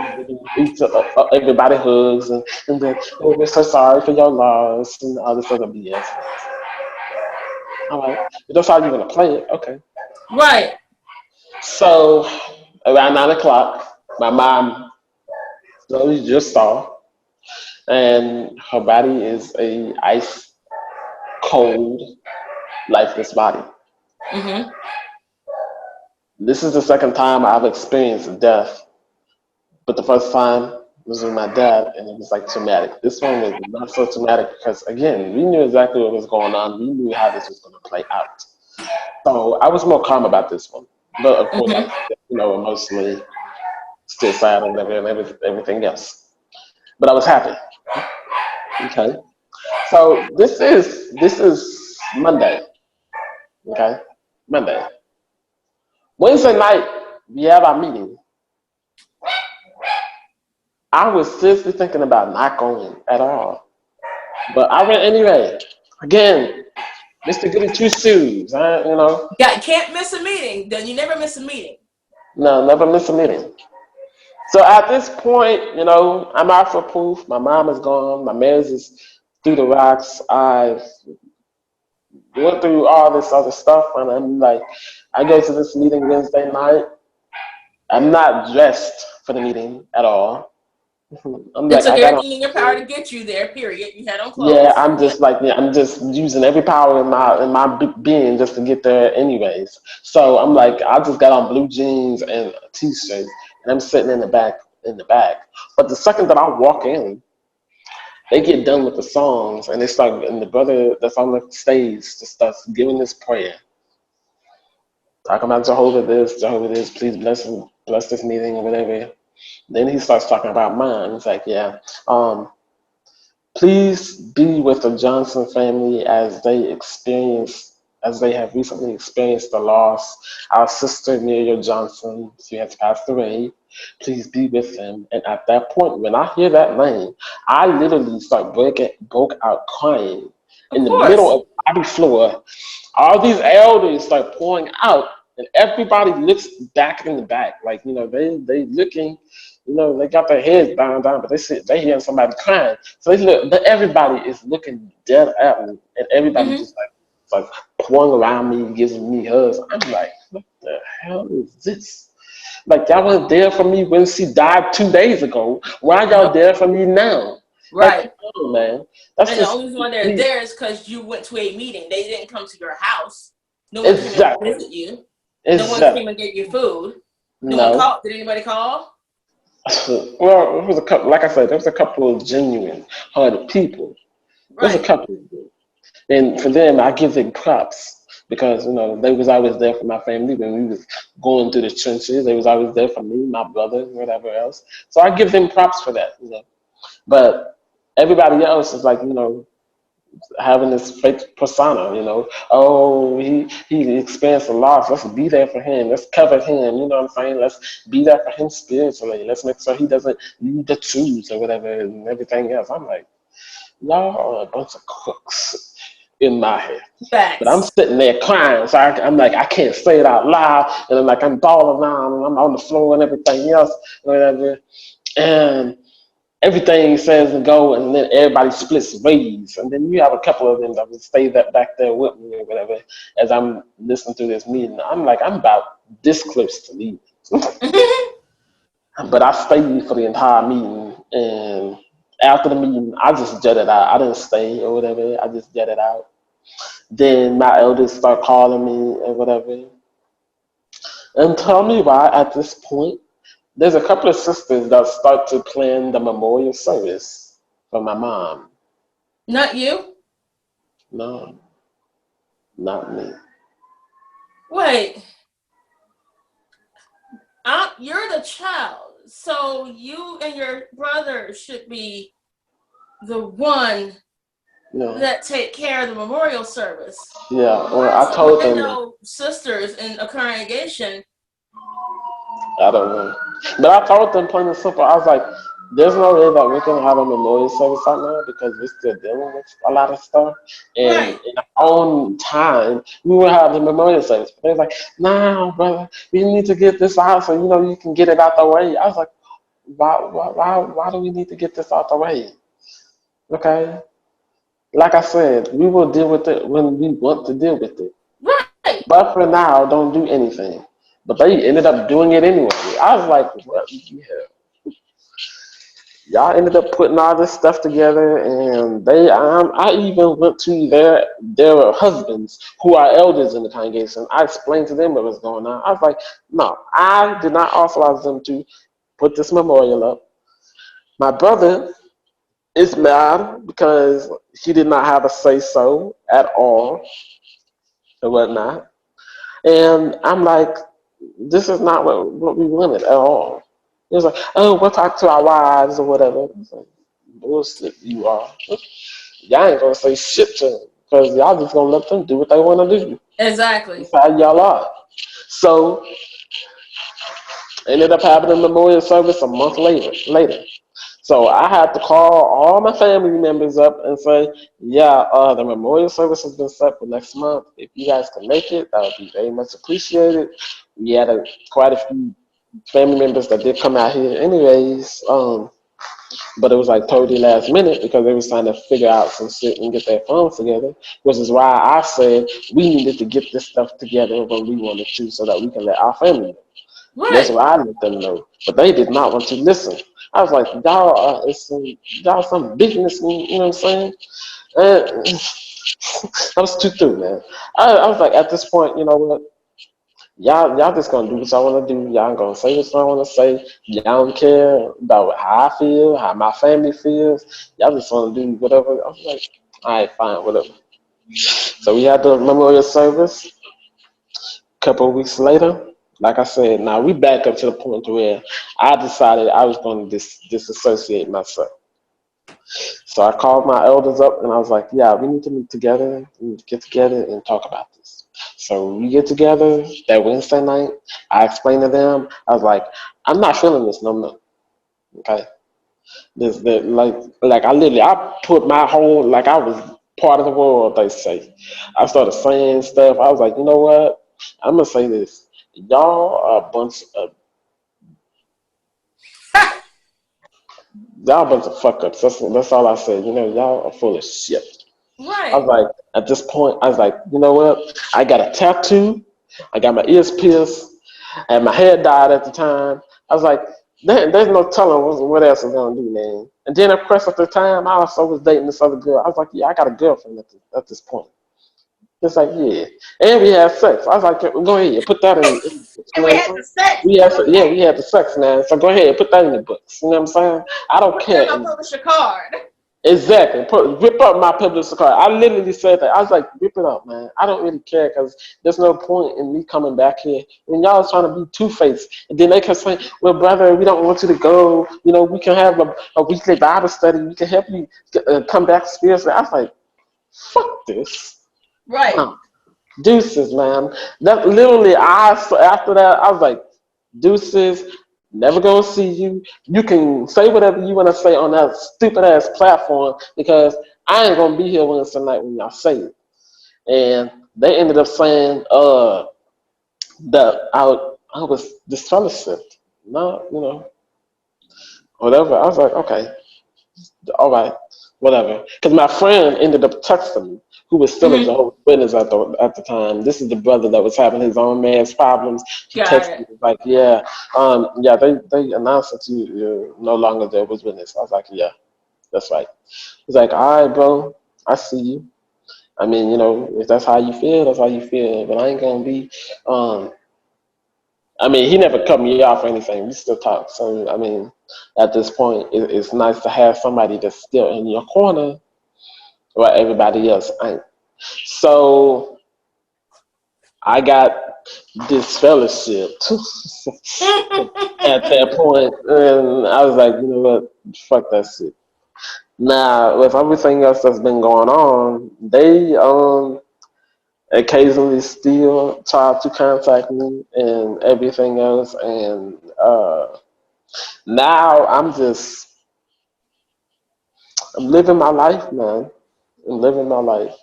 everybody hugs and then, oh, we're so sorry for your loss and all this other BS. All right, but that's how you're gonna play it. Okay. Right. So around 9 o'clock, my mom slowly just saw, and her body is a ice cold, lifeless body. Mm-hmm. This is the second time I've experienced death, but the first time was with my dad, and it was like traumatic. This one was not so traumatic because, again, we knew exactly what was going on. We knew how this was going to play out. So I was more calm about this one. But of course, I was, Mm-hmm. emotionally still sad and everything else. But I was happy. Okay. So this is Monday. Okay. Monday. Wednesday night, we have our meeting. I was seriously thinking about not going at all. But I went anyway. Again, Mr. Goody Two Shoes. Can't miss a meeting. Then you never miss a meeting. No, never miss a meeting. So at this point, I'm out for proof. My mom is gone. My marriage is through the rocks. I went through all this other stuff, and I'm like, I go to this meeting Wednesday night. I'm not dressed for the meeting at all. I'm You like, took I got on. everything in your power to get you there, period. You had on Yeah, clothes. I'm just like, yeah, I'm just using every power in my being just to get there, anyways. So I'm like, I just got on blue jeans and a t-shirt, and I'm sitting in the back. But the second that I walk in, they get done with the songs, and and the brother that's on the stage just starts giving this prayer. talking about Jehovah this, please bless this meeting or whatever. Then he starts talking about mine. He's like, yeah, um, please be with the Johnson family as they have recently experienced the loss. Our sister Miriam Johnson, she has passed away. Please be with them. And at that point, when I hear that name, I literally broke out crying Of in the middle course. of the lobby floor. All these elders start pouring out, and everybody looks back in the back, like they looking, they got their heads down, but they hearing somebody crying, so they look, but everybody is looking dead at me, and everybody Hmm. just like pouring around me, giving me hugs. I'm like, what the hell is this? Like y'all weren't there for me when she died 2 days ago. Why y'all Nope. there for me now? Like, Right. come on, man. That's And the just only reason why they're there is because you went to a meeting. They didn't come to your house. No one came and exactly, visit you. No one came exactly. and gave you food. No one No. called. Did anybody call? Well, it was a couple. Like I said, there was a couple of genuine, hearted people. There's a Right. couple of them, and for them, I give them props because they was always there for my family when we was going through the trenches. They was always there for me, my brother, whatever else. So I give them props for that. But everybody else is like, having this fake persona. Oh, he experienced a loss. Let's be there for him. Let's cover him. You know what I'm saying? Let's be there for him spiritually. Let's make sure he doesn't need the tubes or whatever and everything else. I'm like, y'all are a bunch of crooks in my head. But I'm Facts. sitting there crying, so I'm like, I can't say it out loud, and I'm bawling around, and I'm on the floor and everything else, whatever. And everything says to go, and then everybody splits ways, and then you have a couple of them that will stay back there with me or whatever. As I'm listening to this meeting, I'm like, I'm about this close to leaving, but I stayed for the entire meeting, and after the meeting, I just jetted out. I didn't stay or whatever. I just jetted out. Then my elders start calling me or whatever, and tell me why at this point. There's a couple of sisters that start to plan the memorial service for my mom. Not you. No, not me. Wait. You're the child, so you and your brother should be the one No. that take care of the memorial service. Yeah. Well, Why is I told there them no sisters in a congregation? I don't know, but I told them plain and simple. I was like, "There's no way that we can have a memorial service right now because we're still dealing with a lot of stuff. And Right. in our own time, we will have the memorial service." But they was like, "Nah, brother, we need to get this out so you can get it out the way." I was like, why do we need to get this out the way? Okay. Like I said, we will deal with it when we want to deal with it. Right. But for now, don't do anything. But they ended up doing it anyway. I was like, what? Yeah. Y'all ended up putting all this stuff together, and I even went to their husbands who are elders in the congregation. I explained to them what was going on. I was like, no, I did not authorize them to put this memorial up. My brother is mad because he did not have a say so at all and whatnot. And I'm like, this is not what we wanted at all. He was like, oh, we'll talk to our wives or whatever. I was like, bullshit, you are. Y'all ain't gonna say shit to them because y'all just gonna let them do what they want to do. Exactly. That's how y'all are. So ended up having a memorial service a month later. So I had to call all my family members up and say, yeah, the memorial service has been set for next month. If you guys can make it, that would be very much appreciated. We had quite a few family members that did come out here anyways, but it was like totally last minute because they was trying to figure out some shit and get their funds together, which is why I said we needed to get this stuff together when we wanted to so that we can let our family know. That's Right. what I let them know. But they did not want to listen. I was like, y'all some business, you know what I'm saying? And I was too through, man. I was like, at this point, you know what? Y'all just gonna do what y'all wanna do. Y'all gonna say what y'all wanna say. Y'all don't care about how I feel, how my family feels. Y'all just wanna do whatever. I was like, all right, fine, whatever. So we had the memorial service. Couple of weeks later, like I said, now we back up to the point where I decided I was going to disassociate myself. So I called my elders up and I was like, yeah, we need to meet together. We need to get together and talk about this. So we get together that Wednesday night. I explained to them, I was like, I'm not feeling this no more. Okay. This that like I put my whole like I was part of the world, they say. I started saying stuff. I was like, you know what? I'm gonna say this. Y'all are a bunch of y'all a bunch of fuck ups. That's all I said. You know, y'all are full of shit. I was Right. like, at this point, I was like, you know what? I got a tattoo. I got my ears pierced, and my hair dyed at the time. I was like, there's no telling what else I'm gonna do, man. And then, of course, at the time, I also was dating this other girl. I was like, yeah, I got a girlfriend at this point. It's like, yeah, and we had sex. I was like, go ahead, put that in. You And know we what I'm had saying? the sex. Yeah, Okay. we had the sex, man. So go ahead, put that in the books. You know what I'm saying? I don't Put that care. on my publisher card. Exactly. Rip up my publicity card. I literally said that. I was like, rip it up, man. I don't really care because there's no point in me coming back here when y'all is trying to be two-faced. And then they kept saying, well, brother, we don't want you to go. You know, we can have a weekly Bible study. We can help you come back spiritually. I was like, fuck this. Right. No. Deuces, man. That literally, after that, I was like, deuces, never gonna see you. You can say whatever you want to say on that stupid ass platform because I ain't gonna be here Wednesday night when y'all say it. And they ended up saying that I was disfellowshipped. No, you know, whatever. I was like, okay, all right, whatever. Because my friend ended up texting me, who was still a Hmm. Jehovah's Witness at the time. This is the brother that was having his own man's problems. He Got texted it. me like, yeah, yeah, they announced that you're no longer Jehovah's Witness. I was like, yeah, that's right. He's like, all right, bro, I see you. I mean, you know, if that's how you feel, that's how you feel. But I ain't gonna be. Um, I mean, he never cut me off or anything. We still talk. So, I mean, at this point, it's nice to have somebody that's still in your corner while everybody else ain't. So I got this fellowship at that point, and I was like, you know what, fuck that shit. Now, with everything else that's been going on, they occasionally still try to contact me and everything else, and now I'm living my life, man. I'm living my life,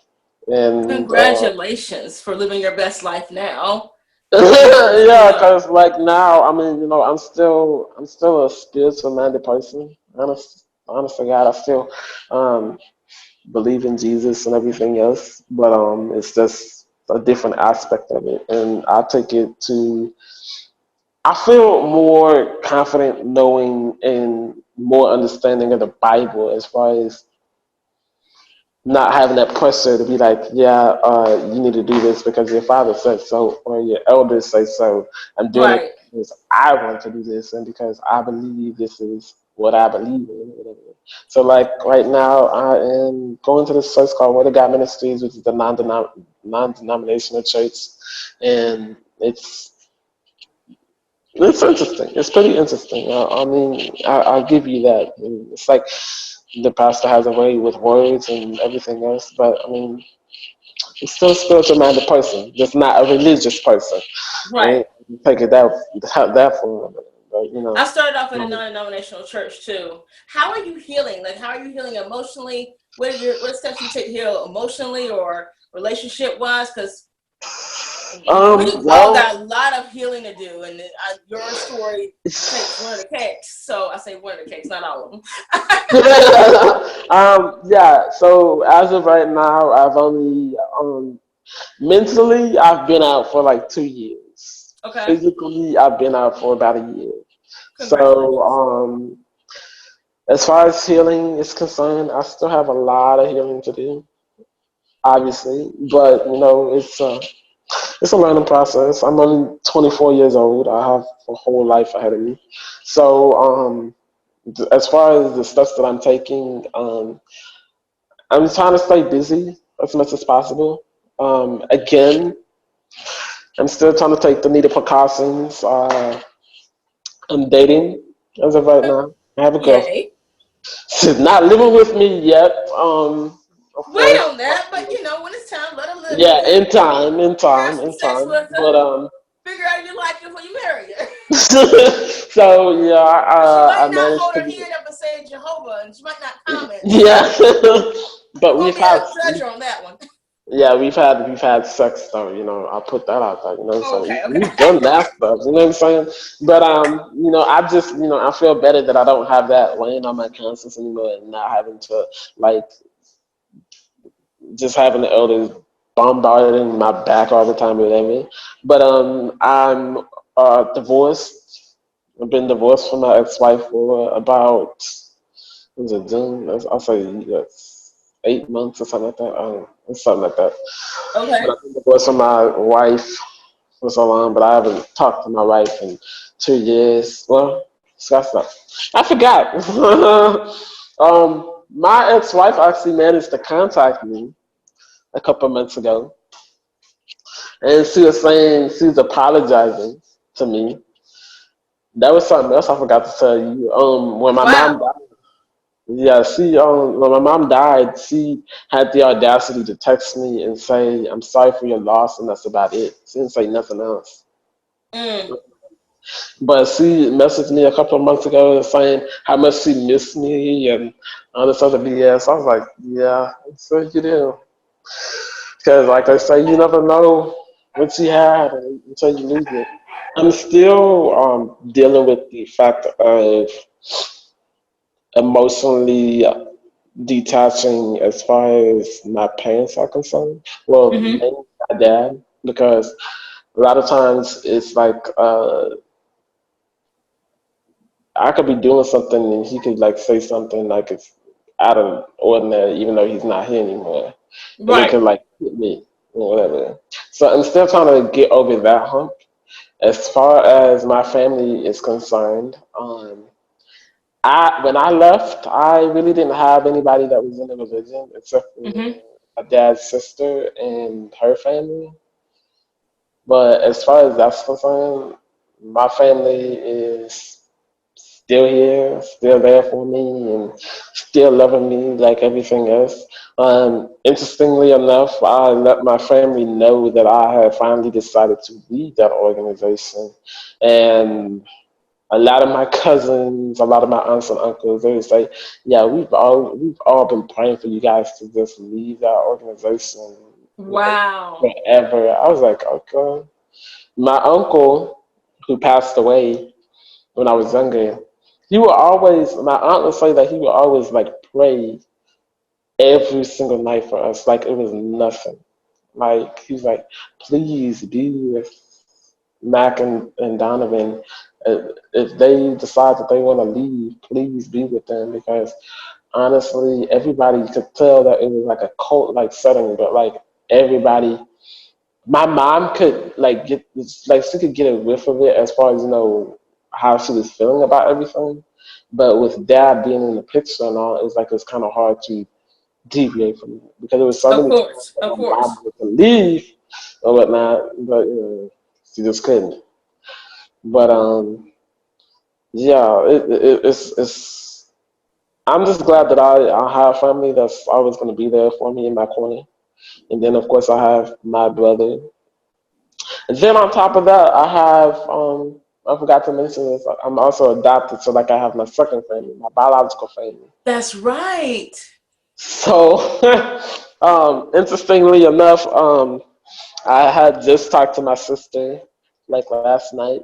and Congratulations for living your best life now. You yeah, know. cause like now, I mean, you know, I'm still a spiritual minded person. Honest to God, I still um, believe in Jesus and everything else, but it's just a different aspect of it, and I take it to. I feel more confident knowing and more understanding of the Bible as far as not having that pressure to be like, yeah, you need to do this because your father said so or your elders say so. I'm doing it Right. because I want to do this and because I believe this is what I believe in. Whatever. So, like right now, I am going to this church called Word of God Ministries, which is the non-denominational church, and it's interesting. It's pretty interesting. I mean, I'll give you that. It's like the pastor has a way with words and everything else, but I mean, he's still a spiritual minded person, just not a religious person. Right. Right? Take it that form, but you I know. started off in a um, non-denominational church too. How are you healing? Like, how are you healing emotionally? What steps you take to heal emotionally or relationship wise? Because we all well, got a lot of healing to do, and your story takes one of the cakes. So I say one of the cakes, not all of them. yeah. So as of right now, I've only mentally I've been out for like 2 years. Okay. Physically, I've been out for about a year. So Congratulations. as far as healing is concerned, I still have a lot of healing to do, obviously. But you know, it's a learning process. I'm only 24 years old. I have a whole life ahead of me. So as far as the steps that I'm taking, I'm trying to stay busy as much as possible. Again, I'm still trying to take the needed precautions. I'm dating as of right now. I have a girlfriend. Yay. She's not living with me yet. Of Wait course. on that, but when it's time, let her live with Yeah, you. in time, in Have time, some in sex time. with her. But Figure out you like her before you marry her. so yeah, But she I might not managed hold to her be. hand up and say Jehovah, and she might not comment. So Yeah, you but won't we've be able had. to judge her on that one. Yeah, we've had sex though. I'll put that out there. You know what I'm saying? Okay, okay. We've done that stuff. You know what I'm saying? But I just I feel better that I don't have that weighing on my conscience anymore, and not having to like just having the elders bombarding my back all the time or whatever. But I'm divorced. I've been divorced from my ex-wife for about was it June? I'll say yes, 8 months or something like that. It's something like that. But Okay. I've been divorced from my wife for so long, but I haven't talked to my wife in 2 years. Well, that's not. I forgot. My ex-wife actually managed to contact me a couple of months ago, and she was saying she was apologizing to me. That was something else I forgot to tell you. When my mom Wow. died, yeah, when my mom died, she had the audacity to text me and say, "I'm sorry for your loss," and that's about it. She didn't say nothing else. Mm. But she messaged me a couple of months ago saying how much she missed me and all this other BS. I was like, yeah, so you do. Because, like they say, you never know what you had until you lose it. I'm still dealing with the fact of emotionally detaching as far as my parents are concerned. Well, Mm-hmm. mainly my dad, because a lot of times it's like I could be doing something and he could like say something like it's out of ordinary, even though he's not here anymore, and it Right. could like hit me or whatever. So I'm still trying to get over that hump. As far as my family is concerned, I when I left, I really didn't have anybody that was in the religion except for Mm-hmm. my dad's sister and her family. But as far as that's concerned, my family is still here, still there for me, and still loving me like everything else. Interestingly enough, I let my family know that I had finally decided to leave that organization, and a lot of my cousins, a lot of my aunts and uncles, they would say, "Yeah, we've all been praying for you guys to just leave that organization, like Wow. forever." I was like, "Okay." My uncle, who passed away when I was younger, he would always. My aunt would say that he would always like pray every single night for us, like it was nothing. Like he's like, please be with Mac and Donovan. If they decide that they want to leave, please be with them because honestly, everybody could tell that it was like a cult like setting, but like everybody. My mom could like get like she could get a whiff of it as far as how she was feeling about everything, but with dad being in the picture and all, it's like it's kind of hard to deviate from it because there was so Of many times course. that Of my mom course. wanted to leave or whatnot, but she just couldn't. But yeah, it's. I'm just glad that I have family that's always going to be there for me in my corner, and then of course I have my brother. And then on top of that, I have I forgot to mention this. I'm also adopted, so like I have my second family, my biological family. That's right. So, interestingly enough, I had just talked to my sister like last night,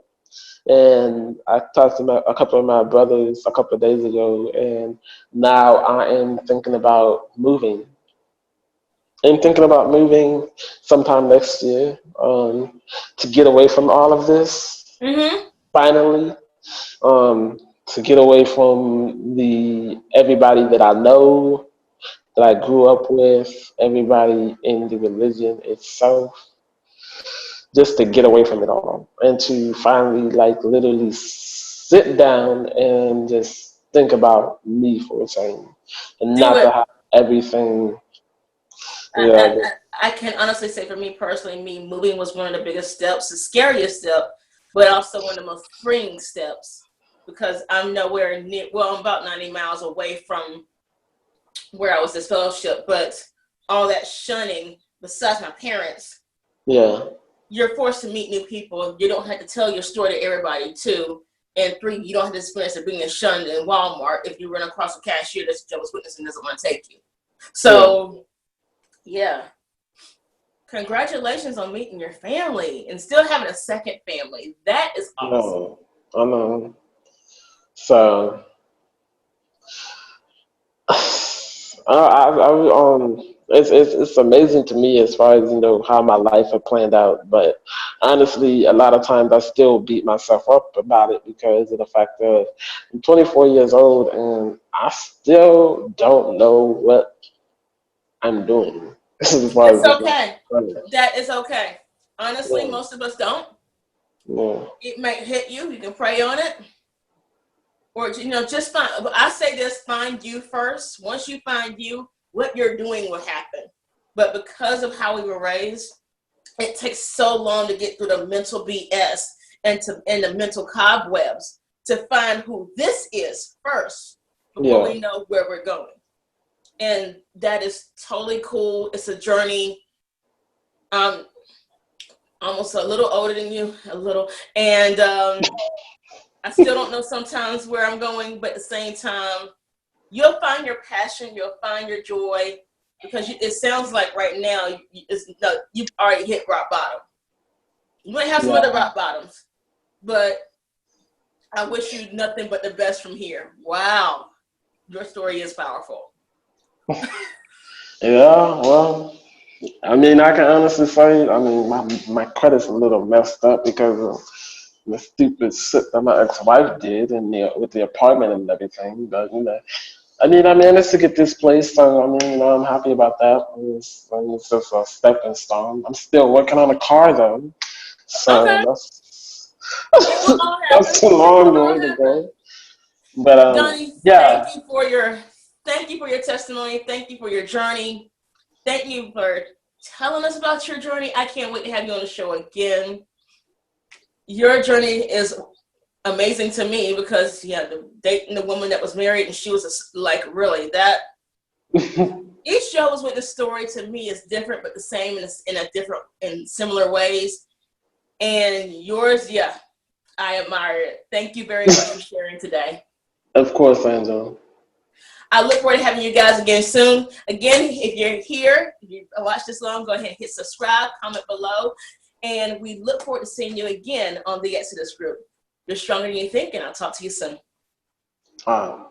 and I talked to a couple of my brothers a couple of days ago, and now I am thinking about moving. I'm thinking about moving sometime next year to get away from all of this. Mm-hmm. Finally, to get away from the everybody that I know that I grew up with, everybody in the religion itself, just to get away from it all and to finally, like, literally sit down and just think about me for a change and Do not to it. have everything, I, I, yeah. I can honestly say for me personally, me moving was one of the biggest steps, the scariest step, but also one of the most freeing steps because I'm nowhere near, well, I'm about 90 miles away from where I was this fellowship, but all that shunning, besides my parents, Yeah. you're forced to meet new people. You don't have to tell your story to everybody, too. And 3, you don't have the experience of being shunned in Walmart if you run across a cashier that's Jehovah's Witness and doesn't want to take you. So, yeah. Congratulations on meeting your family and still having a second family. That is awesome. No, I know. So, it's amazing to me as far as how my life had planned out. But honestly, a lot of times I still beat myself up about it because of the fact that I'm 24 years old and I still don't know what I'm doing as far It's as this okay. life. That is okay. Honestly, Yeah, most of us don't. yeah, It might hit you. You can pray on it. Or, just find, I say this, find you first. Once you find you, what you're doing will happen. But because of how we were raised, it takes so long to get through the mental BS and the mental cobwebs to find who this is first before yeah, we know where we're going. And that is totally cool. It's a journey. Almost a little older than you, a little. And I still don't know sometimes where I'm going, but at the same time, you'll find your passion, you'll find your joy, because it sounds like right now you've already hit rock bottom. You might have some yeah. other rock bottoms, but I wish you nothing but the best from here. Wow, your story is powerful. Yeah, well, I mean, I can honestly say, I mean, my credit's a little messed up because of the stupid shit that my ex-wife did with the apartment and everything. But I managed to get this place, so I mean, I'm happy about that. It's just a stepping stone. I'm still working on a car though, so Okay, that's it will all that's happen. a It long will all way to happen. go. But Donnie, yeah, thank you for your testimony. Thank you for your journey. Thank you for telling us about your journey. I can't wait to have you on the show again. Your journey is amazing to me because dating the woman that was married and she was like really that. Each Jehovah's Witness story to me is different, but the same in similar ways. And yours, yeah, I admire it. Thank you very much for sharing today. of course, Angel. I look forward to having you guys again soon. Again, if you're here, if you watched this long, go ahead and hit subscribe, comment below, and we look forward to seeing you again on the Exodus Group. You're stronger than you think, and I'll talk to you soon. All right.